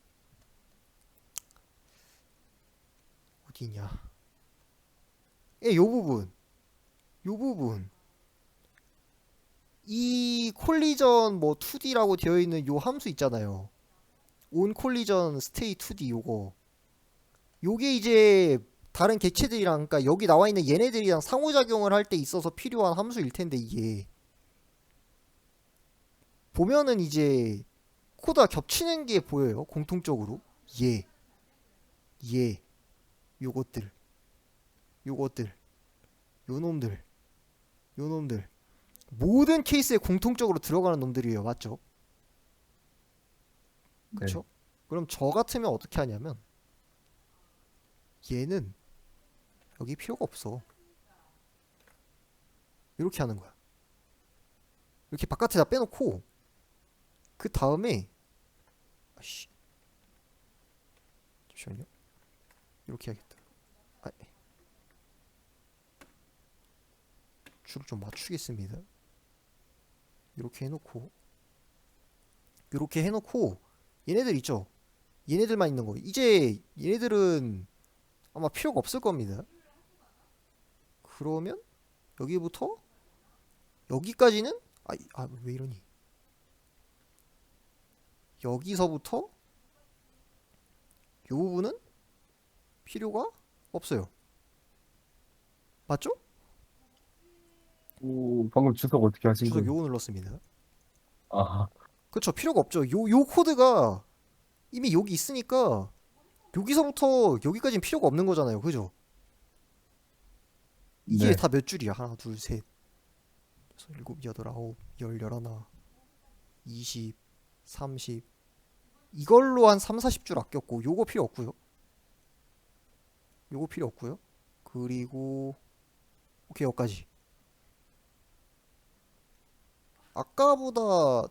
어디 있냐? 예, 요 부분. 요 부분. 이 콜리전 뭐 2D라고 되어 있는 요 함수 있잖아요. 온 콜리전 스테이 2D 요거. 요게 이제 다른 객체들이랑 그러니까 여기 나와 있는 얘네들이랑 상호작용을 할 때 있어서 필요한 함수일 텐데 이게 보면은 이제 코드가 겹치는 게 보여요. 공통적으로. 얘, 얘, 요것들, 요것들, 요놈들, 요놈들. 모든 케이스에 공통적으로 들어가는 놈들이에요. 맞죠? 네. 그쵸? 그럼 저 같으면 어떻게 하냐면 얘는 여기 필요가 없어. 이렇게 하는 거야. 이렇게 바깥에다 빼놓고 그 다음에 아씨 잠시만요. 이렇게 해야겠다. 아, 줄을 좀 맞추겠습니다. 이렇게 해놓고 이렇게 해놓고 얘네들 있죠? 얘네들만 있는 거. 이제 얘네들은 아마 필요가 없을 겁니다. 그러면 여기부터 여기까지는 왜 이러니? 여기서부터 요 부분은 필요가 없어요. 맞죠? 오, 방금 주석 어떻게 하신 주석 거예요? 요거 눌렀습니다. 아, 그쵸, 필요가 없죠. 요 코드가 이미 여기 있으니까 여기서부터 여기까지는 필요가 없는 거잖아요. 그죠? 이게 네. 다 몇 줄이야? 하나, 둘, 셋, 여섯, 일곱, 여덟, 아홉, 열, 열하나, 20, 30. 이걸로 한 3, 40줄 아꼈고 요거 필요 없고요. 요거 필요 없고요. 그리고 오케이 여기까지. 아까보다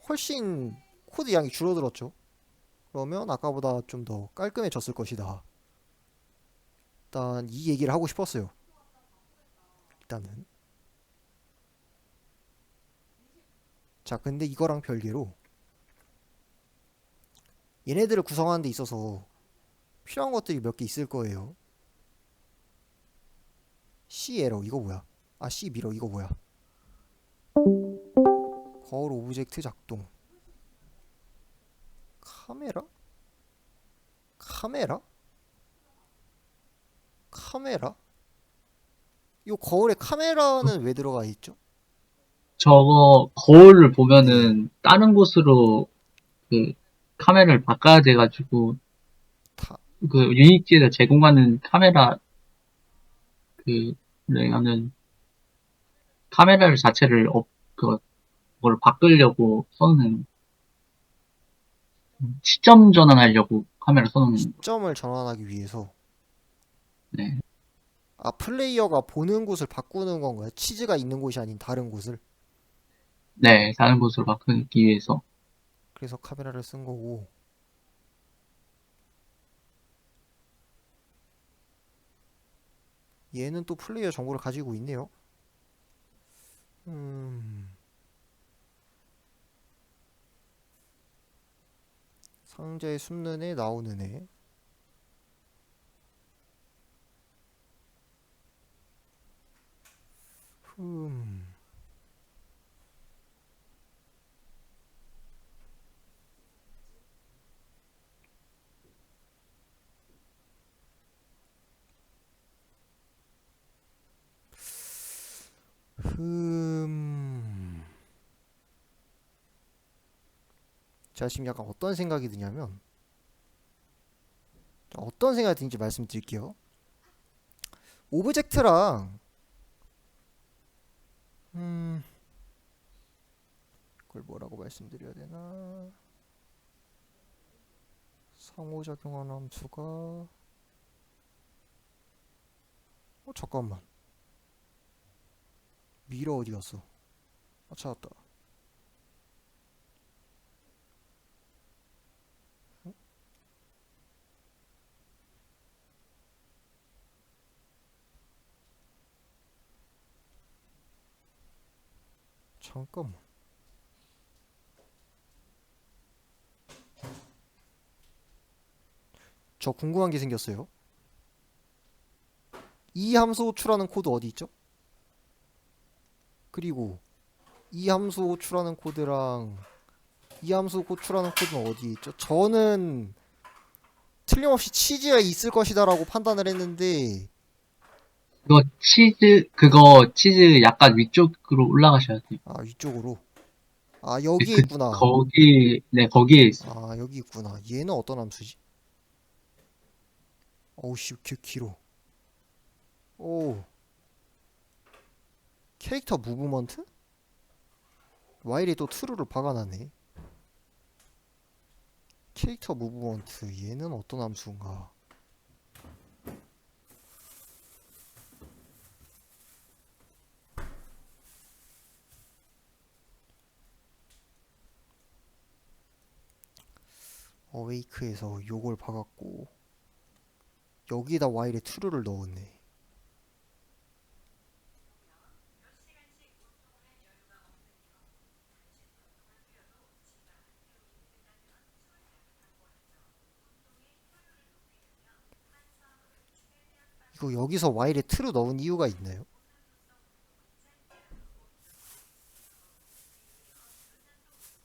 훨씬 코드 양이 줄어들었죠. 그러면 아까보다 좀 더 깔끔해졌을 것이다. 일단 이 얘기를 하고 싶었어요. 일단은. 자, 근데 이거랑 별개로 얘네들을 구성하는 데 있어서 필요한 것들이 몇 개 있을 거예요. C 에러 이거 뭐야? C 미러 이거 뭐야? 거울 오브젝트 작동. 카메라? 카메라? 카메라? 이 거울에 카메라는 왜 들어가 있죠? 저거 거울을 보면은 다른 곳으로 그 카메라를 바꿔야 돼가지고 다 그 유니티에서 제공하는 카메라 그하는 카메라를 자체를 그걸 바꾸려고 써는 시점 전환하려고 카메라 써놓는 거. 시점을 전환하기 위해서 네. 플레이어가 보는 곳을 바꾸는 건가요? 치즈가 있는 곳이 아닌 다른 곳을. 네, 다른 곳으로 바꾸기 위해서. 그래서 카메라를 쓴 거고. 얘는 또 플레이어 정보를 가지고 있네요. 상자에 숨는 애, 나오는 애. 음. 제가 지금 약간 어떤 생각이 드냐면, 어떤 생각이 드는지 말씀드릴게요. 오브젝트랑, 그걸 뭐라고 말씀드려야 되나? 상호작용하는 함수가, 잠깐만. 미러 어디 갔어? 찾았다. 잠깐만. 저 궁금한 게 생겼어요. 이 함수 호출하는 코드 어디 있죠? 그리고 이 함수 호출하는 코드랑 이 함수 호출하는 코드는 어디 있죠? 저는 틀림없이 치즈에 있을 것이다라고 판단을 했는데 그거 치즈 약간 위쪽으로 올라가셔야 돼요. 아 위쪽으로 아 여기에 있구나. 거기에 있어요. 아 여기 있구나. 얘는 어떤 함수지? 어우 씨 길어. 오 캐릭터 무브먼트? 와일에 또 트루를 박아놨네. 캐릭터 무브먼트 얘는 어떤 함수인가? 어웨이크에서 요걸 박았고 여기다 와일에 트루를 넣었네. 이거 여기서 와일에 트루 넣은 이유가 있나요?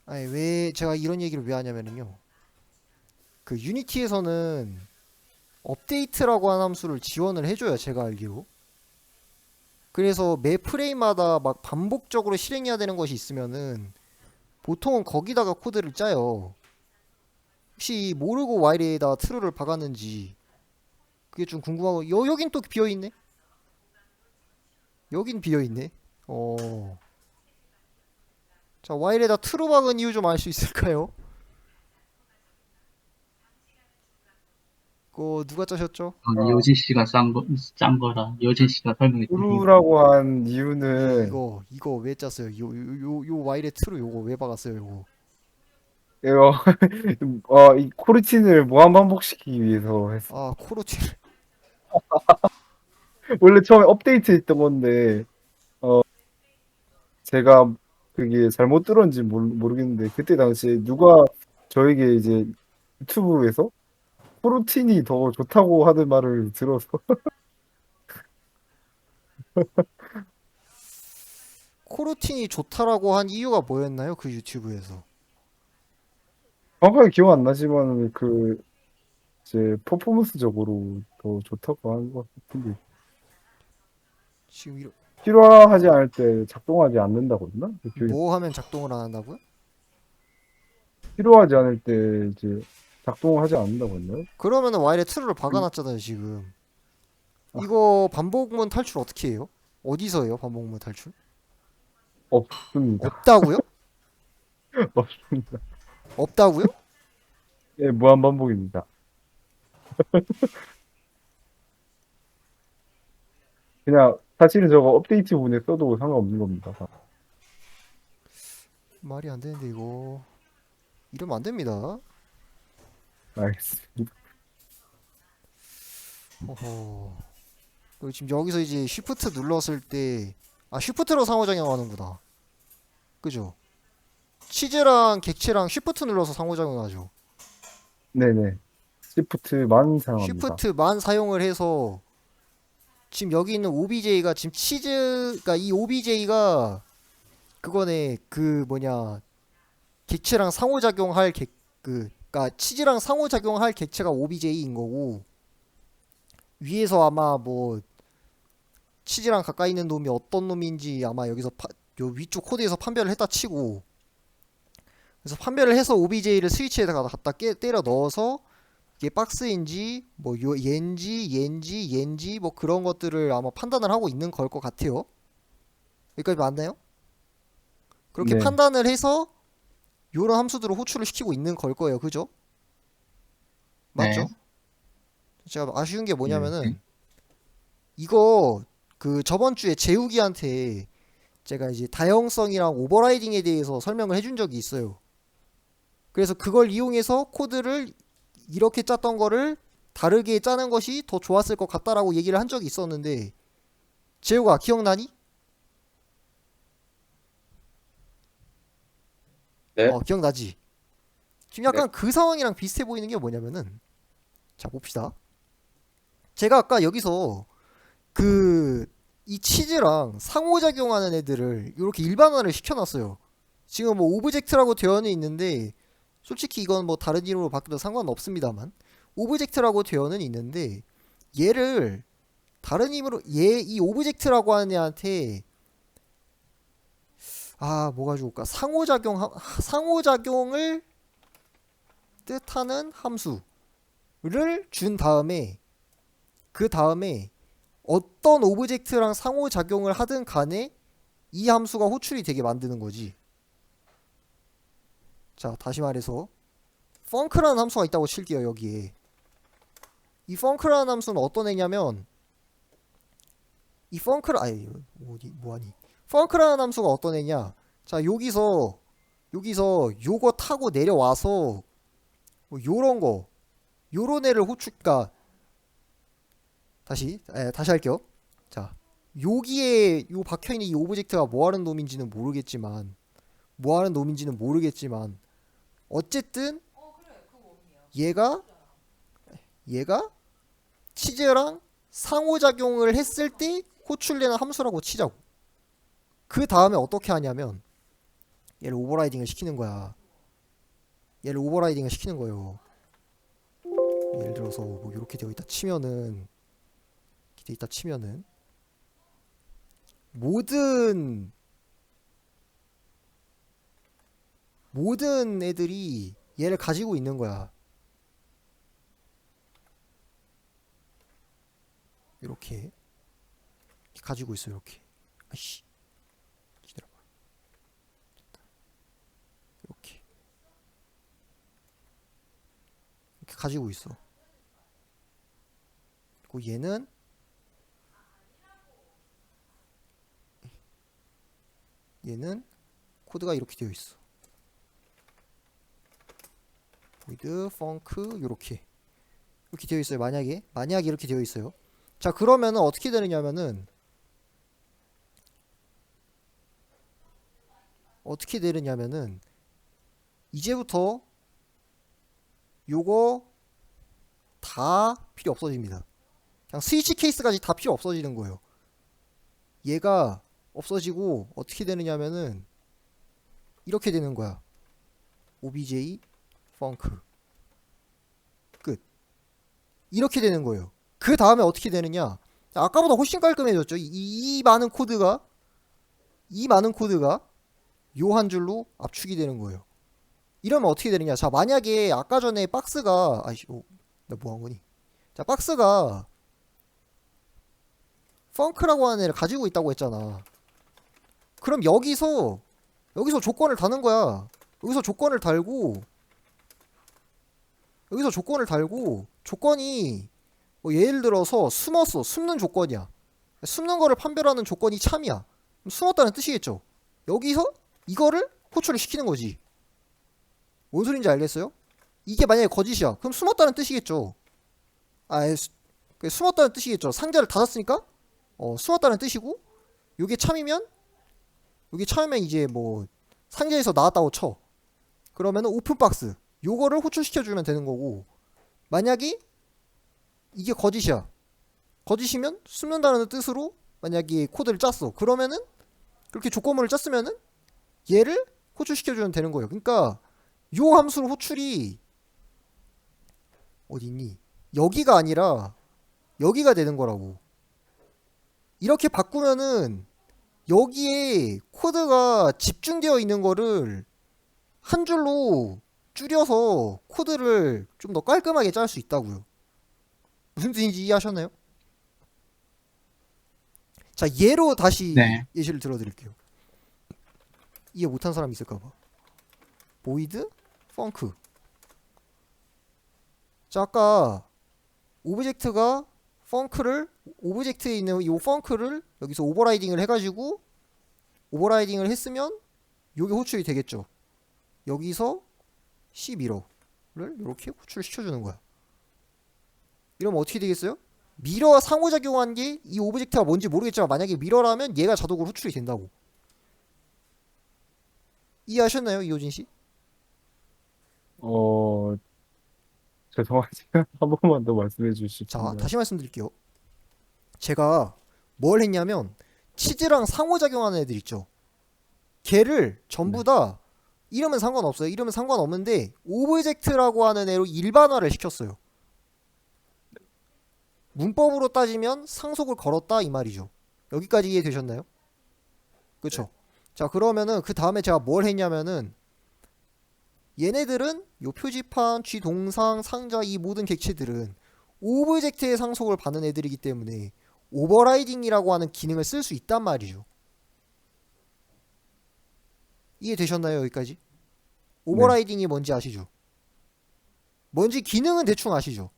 아니 왜 제가 이런 얘기를 왜 하냐면요. 그 유니티에서는 업데이트라고 하는 함수를 지원을 해줘요. 제가 알기로. 그래서 매 프레임마다 막 반복적으로 실행해야 되는 것이 있으면은 보통은 거기다가 코드를 짜요. 혹시 모르고 와일에다 트루를 박았는지 그게 좀 궁금하고 여긴 또 비어있네? 여긴 비어있네? 자 와일에다 트루 박은 이유 좀 알 수 있을까요? 그거 누가 짜셨죠? 요지 씨가 짠 거라 요지 씨가 설명해 주세요. 트루라고 한 이유는 이거 왜 짰어요? 요 와일에 트루 요거 왜 박았어요? 요거 이거 이 코르틴을 무한 반복시키기 위해서 했어. 아 코르티 원래 처음에 업데이트 했던 건데 제가 그게 잘못 들었는지 모르겠는데 그때 당시에 누가 저에게 이제 유튜브에서 코르틴이 더 좋다고 하는 말을 들어서 코르틴이 좋다라고 한 이유가 뭐였나요? 그 유튜브에서 정확하게 기억 안 나지만 그 이제 퍼포먼스적으로 더 좋다고 하는 것 같은데 지금 필요하지 않을 때 작동하지 않는다고 했나? 뭐 하면 작동을 안 한다고요? 필요하지 않을 때 이제 작동하지 않는다고 했나요? 그러면은 와일에 트루를 박아놨잖아요 지금. 이거 반복문 탈출 어떻게 해요? 어디서 해요 반복문 탈출? 없습니다. 없다고요? 없습니다. 없다고요? 예, 무한 반복입니다. 그냥 사실은 저거 업데이트 부분에 써도 상관없는 겁니다. 말이 안 되는데 이거 이러면 안 됩니다. 알겠습니다. 허허. 그리고 지금 여기서 이제 쉬프트 눌렀을 때 쉬프트로 상호작용하는구나. 그죠? 치즈랑 객체랑 쉬프트 눌러서 상호작용하죠. 네네. 시프트만 사용합니다. 쉬프트만 사용을 해서 지금 여기 있는 OBJ가 지금 치즈가 이 OBJ가 그거네 그 뭐냐 객체랑 상호작용할 그니까 치즈랑 상호작용할 객체가 OBJ인 거고 위에서 아마 뭐 치즈랑 가까이 있는 놈이 어떤 놈인지 아마 여기서 요 위쪽 코드에서 판별을 했다 치고 그래서 판별을 해서 OBJ를 스위치에다가 갖다 때려 넣어서 이게 박스인지 뭐 옌지 뭐 그런 것들을 아마 판단을 하고 있는 걸 것 같아요. 여기까지 맞나요? 그렇게 네. 판단을 해서 요런 함수들을 호출을 시키고 있는 걸 거예요. 그죠? 맞죠? 네. 제가 아쉬운 게 뭐냐면은 이거 그 저번 주에 재욱이한테 제가 이제 다형성이랑 오버라이딩에 대해서 설명을 해준 적이 있어요. 그래서 그걸 이용해서 코드를 이렇게 짰던 거를 다르게 짜는 것이 더 좋았을 것 같다라고 얘기를 한 적이 있었는데 재욱아 기억나니? 네. 기억나지? 지금 약간 그 상황이랑 비슷해 보이는 게 뭐냐면은, 자, 봅시다. 제가 아까 여기서 이 치즈랑 상호작용하는 애들을 이렇게 일반화를 시켜놨어요. 지금 뭐 오브젝트라고 되어는 있는데, 솔직히 이건 뭐 다른 이름으로 바뀌어도 상관없습니다만, 오브젝트라고 되어는 있는데, 얘를 다른 이름으로, 이 오브젝트라고 하는 애한테, 뭐가 좋을까? 상호작용을 뜻하는 함수를 준 다음에, 그 다음에 어떤 오브젝트랑 상호작용을 하든 간에 이 함수가 호출이 되게 만드는 거지. 자, 다시 말해서 펑크라는 함수가 있다고 칠게요. 여기에 이 펑크라는 함수는 어떤 애냐면, 이 펑크라 아니 뭐하니 펑크라는 함수가 어떤 애냐. 자, 여기서 요거 타고 내려와서 뭐 요런 애를 호출까. 다시 할게요. 자, 여기에 요 박혀있는 이 오브젝트가 뭐하는 놈인지는 모르겠지만 어쨌든 얘가 치즈랑 상호작용을 했을 때 호출되는 함수라고 치자고. 그 다음에 어떻게 하냐면 얘를 오버라이딩을 시키는 거야. 예를 들어서 뭐 이렇게 되어 있다 치면은 모든 애들이 얘를 가지고 있는 거야. 이렇게 가지고 있어. 이렇게. 아이씨, 기다려봐. 이렇게 가지고 있어. 그리고 얘는 코드가 이렇게 되어 있어. void func 이렇게 되어 있어요. 만약에 이렇게 되어 있어요. 자, 그러면은 어떻게 되느냐면은 이제부터 요거 다 필요 없어집니다. 그냥 스위치 케이스까지 다 필요 없어지는 거예요. 얘가 없어지고 어떻게 되느냐면은 이렇게 되는 거야. obj func 끝. 이렇게 되는 거예요. 그 다음에 어떻게 되느냐? 아까보다 훨씬 깔끔해졌죠. 이 많은 코드가 요 한 줄로 압축이 되는 거예요. 이러면 어떻게 되느냐? 자, 만약에 아까 전에 박스가 나 뭐 한 거니? 자, 박스가 펑크라고 하는 애를 가지고 있다고 했잖아. 그럼 여기서 조건을 다는 거야. 여기서 조건을 달고 조건이 뭐 예를 들어서 숨는 조건이야. 숨는 거를 판별하는 조건이 참이야. 그럼 숨었다는 뜻이겠죠. 여기서 이거를 호출을 시키는 거지. 뭔 소린지 알겠어요? 이게 만약에 거짓이야. 그럼 숨었다는 뜻이겠죠. 숨었다는 뜻이겠죠. 상자를 닫았으니까 숨었다는 뜻이고, 요게 참이면 이제 뭐 상자에서 나왔다고 쳐. 그러면은 오픈박스 요거를 호출시켜주면 되는 거고, 만약에 이게 거짓이면 숨는다는 뜻으로 만약에 코드를 짰어. 그러면은 그렇게 조건문을 짰으면은 얘를 호출시켜주면 되는 거예요. 그러니까 요 함수로 호출이 어디 있니? 여기가 아니라 여기가 되는 거라고. 이렇게 바꾸면은 여기에 코드가 집중되어 있는 거를 한 줄로 줄여서 코드를 좀 더 깔끔하게 짤 수 있다고요. 무슨 뜻인지 이해하셨나요? 자, 예로 다시 네. 예시를 들어드릴게요. 이해 못한 사람 있을까봐. void func. 자, 아까 오브젝트가 오브젝트에 있는 이 func를 여기서 오버라이딩을 해가지고 오버라이딩을 했으면 요게 호출이 되겠죠. 여기서 cmirror를 이렇게 호출시켜주는 거야. 이러면 어떻게 되겠어요? 미러와 상호작용한 게 이 오브젝트가 뭔지 모르겠지만 만약에 미러라면 얘가 자동으로 호출이 된다고. 이해하셨나요, 이호진 씨? 어, 죄송하지만 한 번만 더 말씀해 주실 수 자, 있나요? 다시 말씀드릴게요. 제가 뭘 했냐면 치즈랑 상호작용하는 애들 있죠. 걔를 전부 네. 다 이름은 상관없어요. 이름은 상관없는데 오브젝트라고 하는 애로 일반화를 시켰어요. 문법으로 따지면 상속을 걸었다 이 말이죠. 여기까지 이해되셨나요? 그쵸? 자, 그러면은 그 다음에 제가 뭘 했냐면은 얘네들은 요 표지판, 쥐 동상, 상자 이 모든 객체들은 오브젝트의 상속을 받는 애들이기 때문에 오버라이딩이라고 하는 기능을 쓸 수 있단 말이죠. 이해되셨나요? 여기까지? 네. 오버라이딩이 뭔지 아시죠? 뭔지 기능은 대충 아시죠?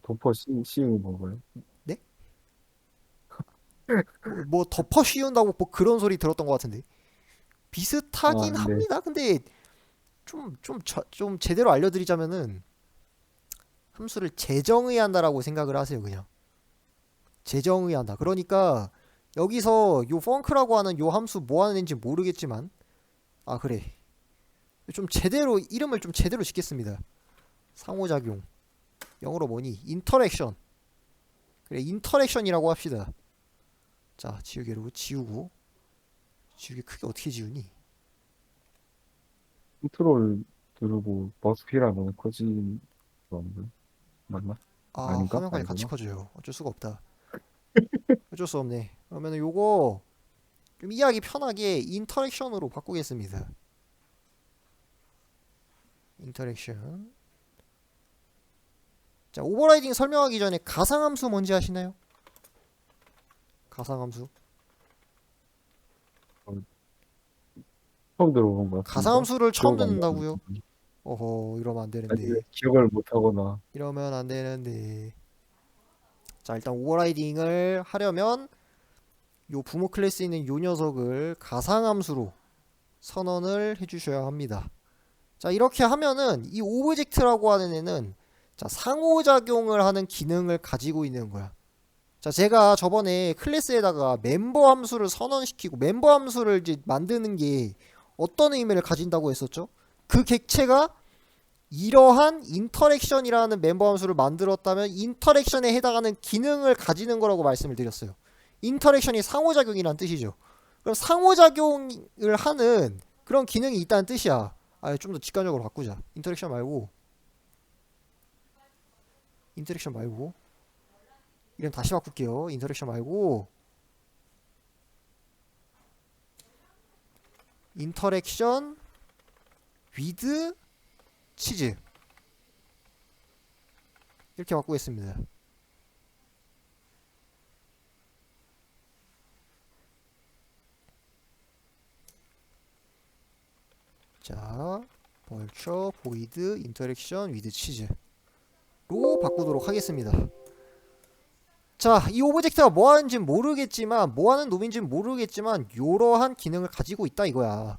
도퍼 씌우는 건가요? 네? 뭐 덮어 씌운다고 뭐 그런 소리 들었던 것 같은데 비슷하긴 네. 합니다. 근데 좀 제대로 알려드리자면은 함수를 재정의한다라고 생각을 하세요. 그냥 재정의한다. 그러니까 여기서 요 펑크라고 하는 요 함수 뭐 하는 애인지 모르겠지만 아 그래 좀 제대로 이름을 좀 제대로 짓겠습니다. 상호작용 영어로 뭐니? 인터랙션. 그래 인터랙션이라고 합시다. 자 지우개로 지우고 지우개 크게 어떻게 지우니? 컨트롤 누르고 마우스휠하면 커지는 건가요? 맞나? 아 아닌가? 화면까지 같이 아니구나. 커져요. 어쩔 수가 없다. 어쩔 수 없네. 그러면은 요거 좀 이해하기 편하게 인터랙션으로 바꾸겠습니다. 인터랙션. 자, 오버라이딩 설명하기 전에 가상함수 뭔지 아시나요? 가상함수. 처음 들어본 것 같습니다. 가상함수를 처음 기억 안 듣는다고요? 나는. 어허, 이러면 안 아니면 되는데. 기억을 못 하거나 이러면 안 되는데. 자, 일단 오버라이딩을 하려면 요 부모 클래스에 있는 요 녀석을 가상함수로 선언을 해주셔야 합니다. 자, 이렇게 하면은 이 오브젝트라고 하는 애는 자, 상호작용을 하는 기능을 가지고 있는 거야. 자, 제가 저번에 클래스에다가 멤버 함수를 선언시키고 멤버 함수를 이제 만드는 게 어떤 의미를 가진다고 했었죠? 그 객체가 이러한 인터랙션이라는 멤버 함수를 만들었다면 인터랙션에 해당하는 기능을 가지는 거라고 말씀을 드렸어요. 인터랙션이 상호작용이란 뜻이죠. 그럼 상호작용을 하는 그런 기능이 있다는 뜻이야. 아, 좀 더 직관적으로 바꾸자. 인터랙션 말고 이름 다시 바꿀게요. 인터랙션 말고 인터랙션 위드 치즈 이렇게 바꾸겠습니다. 자, 벌처 보이드 인터랙션 위드 치즈로 바꾸도록 하겠습니다. 자, 이 오브젝트가 뭐 하는지는 모르겠지만 뭐 하는 놈인지는 모르겠지만 요러한 기능을 가지고 있다 이거야.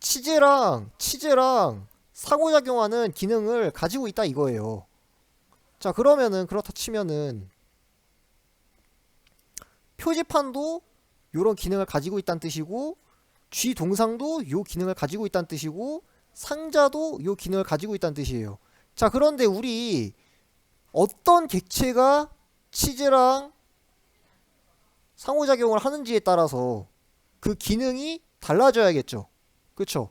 치즈랑 상호작용하는 기능을 가지고 있다 이거예요. 자, 그러면은 그렇다 치면은 표지판도 요런 기능을 가지고 있다는 뜻이고 G 동상도 요 기능을 가지고 있다는 뜻이고 상자도 요 기능을 가지고 있다는 뜻이에요. 자, 그런데 우리 어떤 객체가 치즈랑 상호작용을 하는지에 따라서 그 기능이 달라져야겠죠. 그쵸?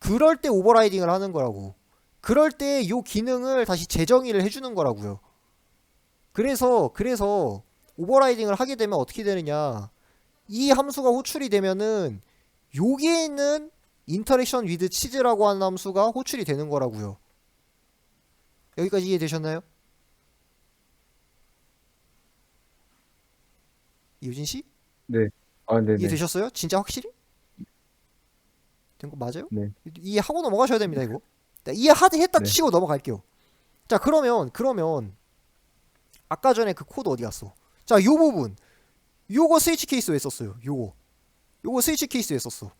그럴 때 오버라이딩을 하는 거라고. 그럴 때 요 기능을 다시 재정의를 해주는 거라고요. 그래서 오버라이딩을 하게 되면 어떻게 되느냐. 이 함수가 호출이 되면은 여기에 있는 인터랙션 위드 치즈라고 하는 함수가 호출이 되는 거라고요. 여기까지 이해되셨나요? 이유진 씨? 네. 아, 네네. 이해되셨어요? 진짜 확실히? 된 거 맞아요? 네. 이해하고 넘어가셔야 됩니다, 이거. 이해했다 네. 치고 넘어갈게요. 자, 그러면 아까 전에 그 코드 어디 갔어? 자, 요 부분. 요거 스위치 케이스 왜 썼어요? 요거 스위치 케이스 왜 썼어?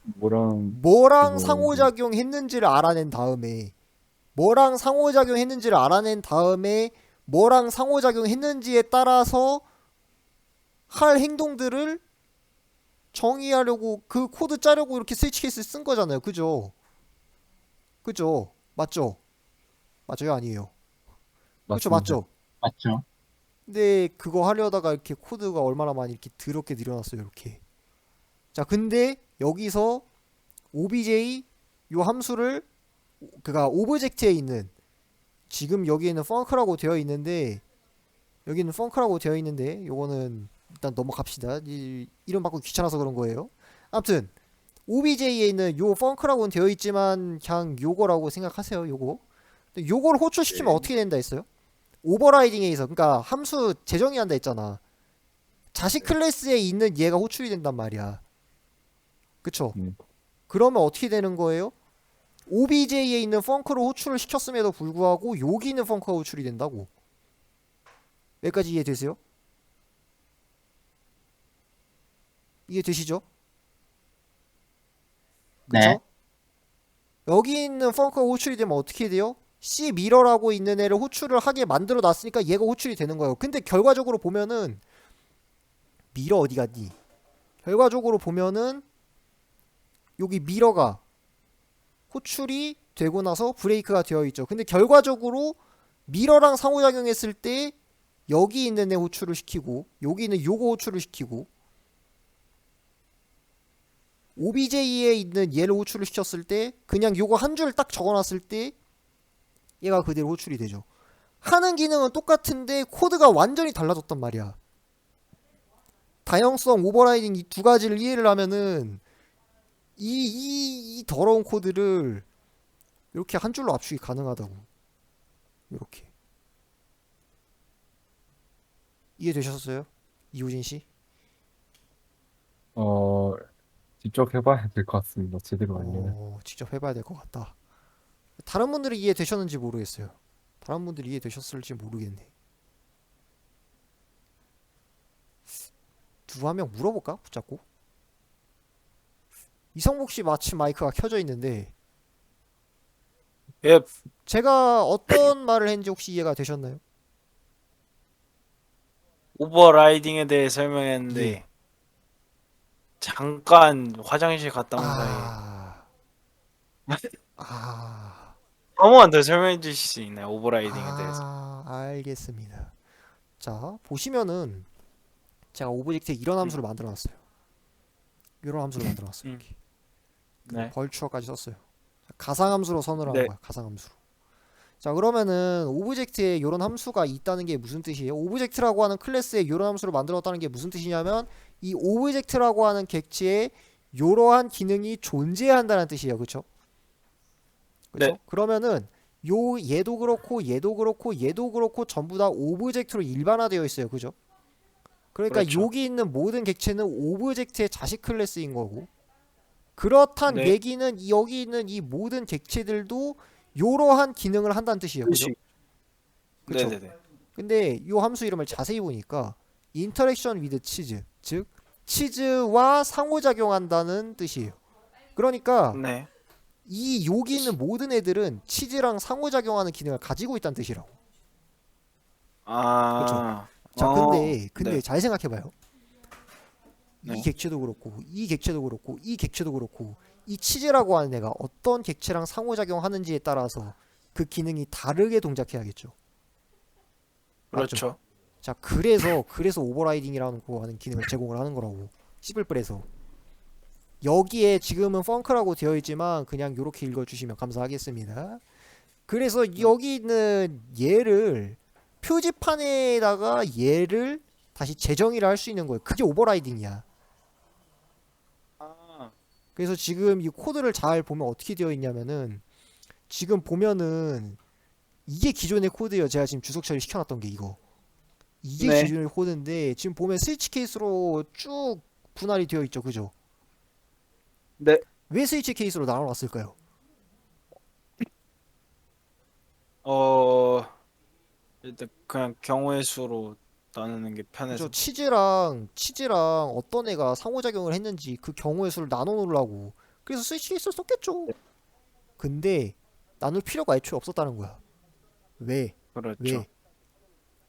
뭐랑 뭐랑 그거 상호작용 했는지를 알아낸 다음에 뭐랑 상호작용 했는지에 따라서 할 행동들을 정의하려고 그 코드 짜려고 이렇게 스위치 케이스 쓴 거잖아요. 그죠? 그죠? 맞죠? 맞아요? 아니에요? 그쵸? 맞습니다. 맞죠? 맞죠? 근데 그거 하려다가 이렇게 코드가 얼마나 많이 이렇게 더럽게 늘어났어요. 이렇게. 자, 근데 여기서 obj 요 함수를 그가 오브젝트에 있는 지금 여기에는 펑크라고 되어 있는데 여기는 펑크라고 되어 있는데 요거는 일단 넘어갑시다. 이름 바꾸기 귀찮아서 그런 거예요. 아무튼 OBJ에 있는 요 펑크라고는 되어 있지만 그냥 요거라고 생각하세요. 요거. 근데 요걸 호출시키면 네. 어떻게 된다 했어요? 오버라이딩에서 그러니까 함수 재정의한다 했잖아. 자식 클래스에 있는 얘가 호출이 된단 말이야. 그쵸? 음. 그러면 어떻게 되는 거예요? OBJ에 있는 펑크를 호출을 시켰음에도 불구하고 여기 있는 펑크가 호출이 된다고. 여기까지 이해되세요? 이해되시죠? 네. 그쵸? 여기 있는 펑크가 호출이 되면 어떻게 돼요? C 미러라고 있는 애를 호출을 하게 만들어 놨으니까 얘가 호출이 되는 거예요. 근데 결과적으로 보면은 미러 어디 갔니? 결과적으로 보면은 여기 미러가 호출이 되고 나서 브레이크가 되어 있죠. 근데 결과적으로 미러랑 상호작용했을 때 여기 있는 애 호출을 시키고 여기 있는 요거 호출을 시키고 OBJ에 있는 얘를 호출을 시켰을 때 그냥 요거 한 줄 딱 적어놨을 때 얘가 그대로 호출이 되죠. 하는 기능은 똑같은데 코드가 완전히 달라졌단 말이야. 다형성, 오버라이딩 이 두 가지를 이해를 하면은 이 더러운 코드를 이렇게 한 줄로 압축이 가능하다고. 이렇게. 이해되셨어요? 이호진 씨? 어, 직접 해봐야 될 것 같습니다. 제대로 알려면. 직접 해봐야 될 것 같다. 다른 분들이 이해되셨는지 모르겠어요. 다른 분들이 이해되셨을지 모르겠네. 누구 한 명 물어볼까? 붙잡고. 이성복 씨 마침 마이크가 켜져 있는데 예, 제가 어떤 말을 했는지 혹시 이해가 되셨나요? 오버라이딩에 대해 설명했는데 예. 잠깐 화장실 갔다 온 사이에 아, 아, 한 번만 더 설명해 주실 수 있나요? 오버라이딩에 대해서. 알겠습니다. 자, 보시면은 제가 오브젝트에 이런 함수를 만들어 놨어요. 이런 함수를 만들어 놨어요. 음. 이렇게. 네. 벌추어까지 썼어요. 가상함수로 선을 한 네. 거야. 가상함수로. 자, 그러면은 오브젝트에 이런 함수가 있다는 게 무슨 뜻이에요? 오브젝트라고 하는 클래스에 이런 함수를 만들었다는 게 무슨 뜻이냐면 이 오브젝트라고 하는 객체에 이러한 기능이 존재한다는 뜻이에요. 그쵸? 그쵸? 네. 그러면은 요 얘도 그렇고 얘도 그렇고 얘도 그렇고 전부 다 오브젝트로 일반화되어 있어요. 그죠? 그러니까 그렇죠. 여기 있는 모든 객체는 오브젝트의 자식 클래스인 거고 그렇단 네. 얘기는 여기 있는 이 모든 객체들도 이러한 기능을 한다는 뜻이에요. 그죠? 그쵸? 네네네. 근데 이 함수 이름을 자세히 보니까 interaction with 치즈, 즉 치즈와 상호작용한다는 뜻이에요. 그러니까 네. 이 여기 있는 모든 애들은 치즈랑 상호작용하는 기능을 가지고 있다는 뜻이라고. 아. 자, 근데 네. 잘 생각해봐요. 네. 이 객체도 그렇고, 이 객체도 그렇고, 이 객체도 그렇고, 이 치즈라고 하는 애가 어떤 객체랑 상호작용하는지에 따라서 그 기능이 다르게 동작해야겠죠. 맞죠? 그렇죠. 자, 그래서 오버라이딩이라는 거 하는 기능을 제공을 하는 거라고. 시블플에서. 여기에 지금은 펑크라고 되어 있지만 그냥 이렇게 읽어주시면 감사하겠습니다. 그래서 여기 있는 얘를 표지판에다가 얘를 다시 재정의를 할 수 있는 거예요. 그게 오버라이딩이야. 아. 그래서 지금 이 코드를 잘 보면 어떻게 되어 있냐면은 지금 보면은 이게 기존의 코드예요. 제가 지금 주석 처리 시켜놨던 게 이거. 이게 네. 기존의 코드인데 지금 보면 스위치 케이스로 쭉 분할이 되어 있죠. 그죠? 네. 왜 스위치 케이스로 나눠놨을까요? 일단 그냥 경우의 수로 나누는 게 편해서. 그죠? 치즈랑 어떤 애가 상호작용을 했는지 그 경우의 수를 나눠 놓으려고. 그래서 스위치 케이스를 썼겠죠. 근데 나눌 필요가 애초에 없었다는 거야. 왜? 그렇죠. 왜?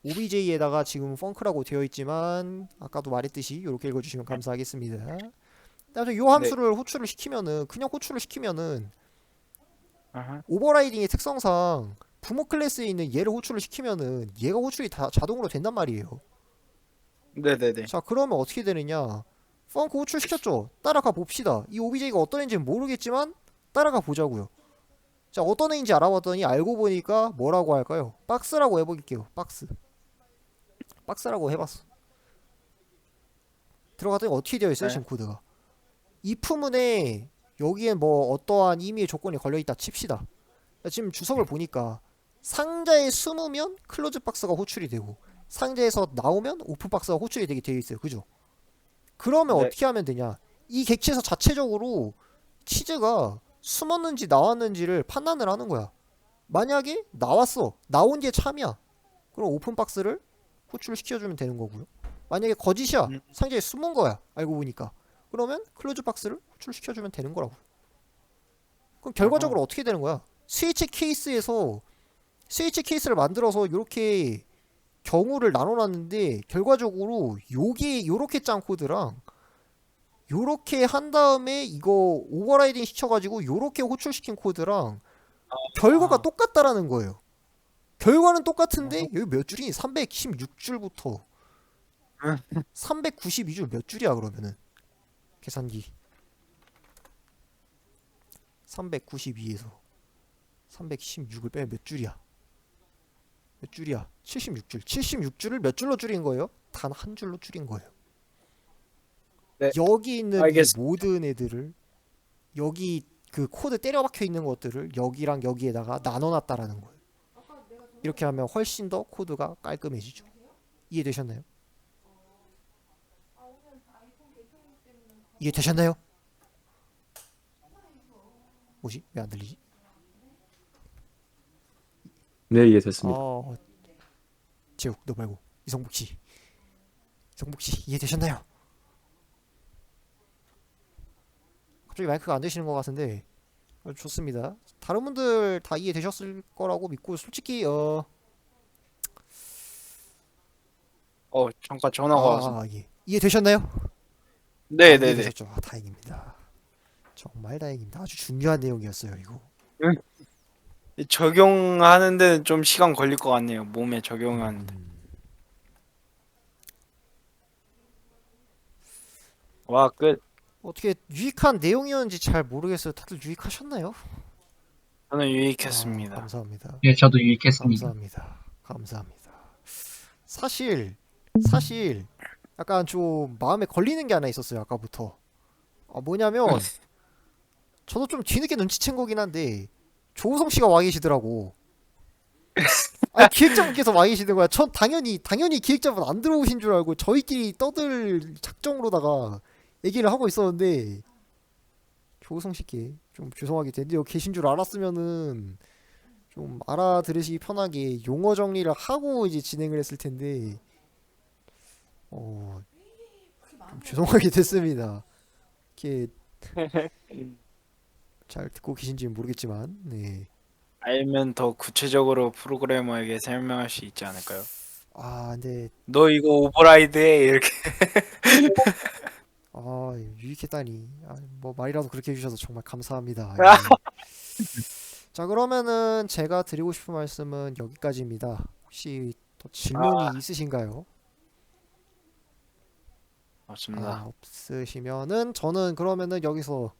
OBJ에다가 지금 펑크라고 되어 있지만 아까도 말했듯이 이렇게 읽어주시면 감사하겠습니다. 나중에 요 함수를 호출을 시키면은 그냥 호출을 시키면은 아하. 오버라이딩의 특성상 부모 클래스에 있는 얘를 호출을 시키면은 얘가 호출이 다 자동으로 된단 말이에요. 네네네. 자, 그러면 어떻게 되느냐? 펑크 호출 시켰죠. 따라가 봅시다. 이 OBJ가 어떤 애인지는 모르겠지만 따라가 보자고요. 자, 어떤 애인지 알아봤더니 알고 보니까 뭐라고 할까요? 박스라고 해볼게요. 박스. 박스라고 해봤어. 들어갔더니 어떻게 되어 있어요? 네. 지금 코드가. if문에 여기에 뭐 어떠한 임의의 조건이 걸려있다 칩시다. 자, 지금 주석을 보니까 상자에 숨으면 클로즈 박스가 호출이 되고 상자에서 나오면 오픈 박스가 호출이 되게 되어 있어요. 그죠? 그러면 네. 어떻게 하면 되냐? 이 객체에서 자체적으로 치즈가 숨었는지 나왔는지를 판단을 하는 거야. 만약에 나왔어. 나온 게 참이야. 그럼 오픈 박스를 호출시켜주면 되는 거고요. 만약에 거짓이야. 상자에 숨은 거야. 알고 보니까. 그러면 클로즈 박스를 호출시켜주면 되는 거라고. 그럼 결과적으로 어떻게 되는 거야? 스위치 케이스에서 스위치 케이스를 만들어서 이렇게 경우를 나눠놨는데 결과적으로 요게 요렇게 짠 코드랑 요렇게 한 다음에 이거 오버라이딩 시켜가지고 요렇게 호출시킨 코드랑 결과가 똑같다라는 거예요. 결과는 똑같은데 여기 몇 줄이니? 316줄부터 392줄 몇 줄이야 그러면은 계산기 392에서 316을 빼면 몇 줄이야? 몇 줄이야? 76줄. 76줄을 몇 줄로 줄인 거예요? 단 한 줄로 줄인 거예요. 네. 여기 있는 이 알겠습니다. 모든 애들을 여기 그 코드 때려 박혀 있는 것들을 여기랑 여기에다가 나눠놨다라는 거예요. 이렇게 하면 훨씬 더 코드가 깔끔해지죠. 이해되셨나요? 이해되셨나요? 뭐지? 왜 안 들리지? 네, 이해됐습니다. 재욱 너 말고 이성복 씨 이해되셨나요? 갑자기 마이크가 안 되시는 것 같은데 좋습니다. 다른 분들 다 이해되셨을 거라고 믿고 솔직히 잠깐 전화가 와서. 예. 이해되셨나요? 네네네. 이해되셨죠? 다행입니다. 정말 다행입니다. 아주 중요한 내용이었어요 이거. 적용하는 데는 좀 시간 걸릴 것 같네요. 몸에 적용하는데. 와, 끝. 어떻게 유익한 내용이었는지 잘 모르겠어요. 다들 유익하셨나요? 저는 유익했습니다. 감사합니다. 예, 저도 유익했습니다. 감사합니다. 사실 약간 좀 마음에 걸리는 게 하나 있었어요. 아까부터. 뭐냐면 저도 좀 뒤늦게 눈치챈 거긴 한데 조우성 씨가 와 계시더라고. 아니 기획자분께서 와 계시는 거야. 전 당연히 기획자분 안 들어오신 줄 알고 저희끼리 떠들 작정으로다가 얘기를 하고 있었는데 조우성 씨께 좀 죄송하게 됐는데 여기 계신 줄 알았으면은 좀 알아들으시기 편하게 용어 정리를 하고 이제 진행을 했을 텐데 좀 죄송하게 됐습니다. 이렇게 잘 듣고 계신지는 모르겠지만 네. 알면 더 구체적으로 프로그래머에게 설명할 수 있지 않을까요? 근데 너 이거 오버라이드 해 이렇게. 유익했다니. 뭐 말이라도 그렇게 해주셔서 정말 감사합니다. 예. 자, 그러면은 제가 드리고 싶은 말씀은 여기까지입니다. 혹시 더 질문이 있으신가요? 맞습니다. 없으시면은 저는 그러면은 여기서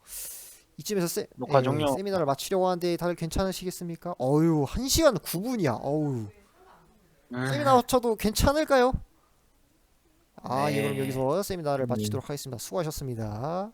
이쯤에서 녹화 종료. 세미나를 마치려고 하는데 다들 괜찮으시겠습니까? 1시간 9분이야. 세미나 쳐도 괜찮을까요? 예, 그럼 네. 여기서 세미나를 마치도록 하겠습니다. 수고하셨습니다.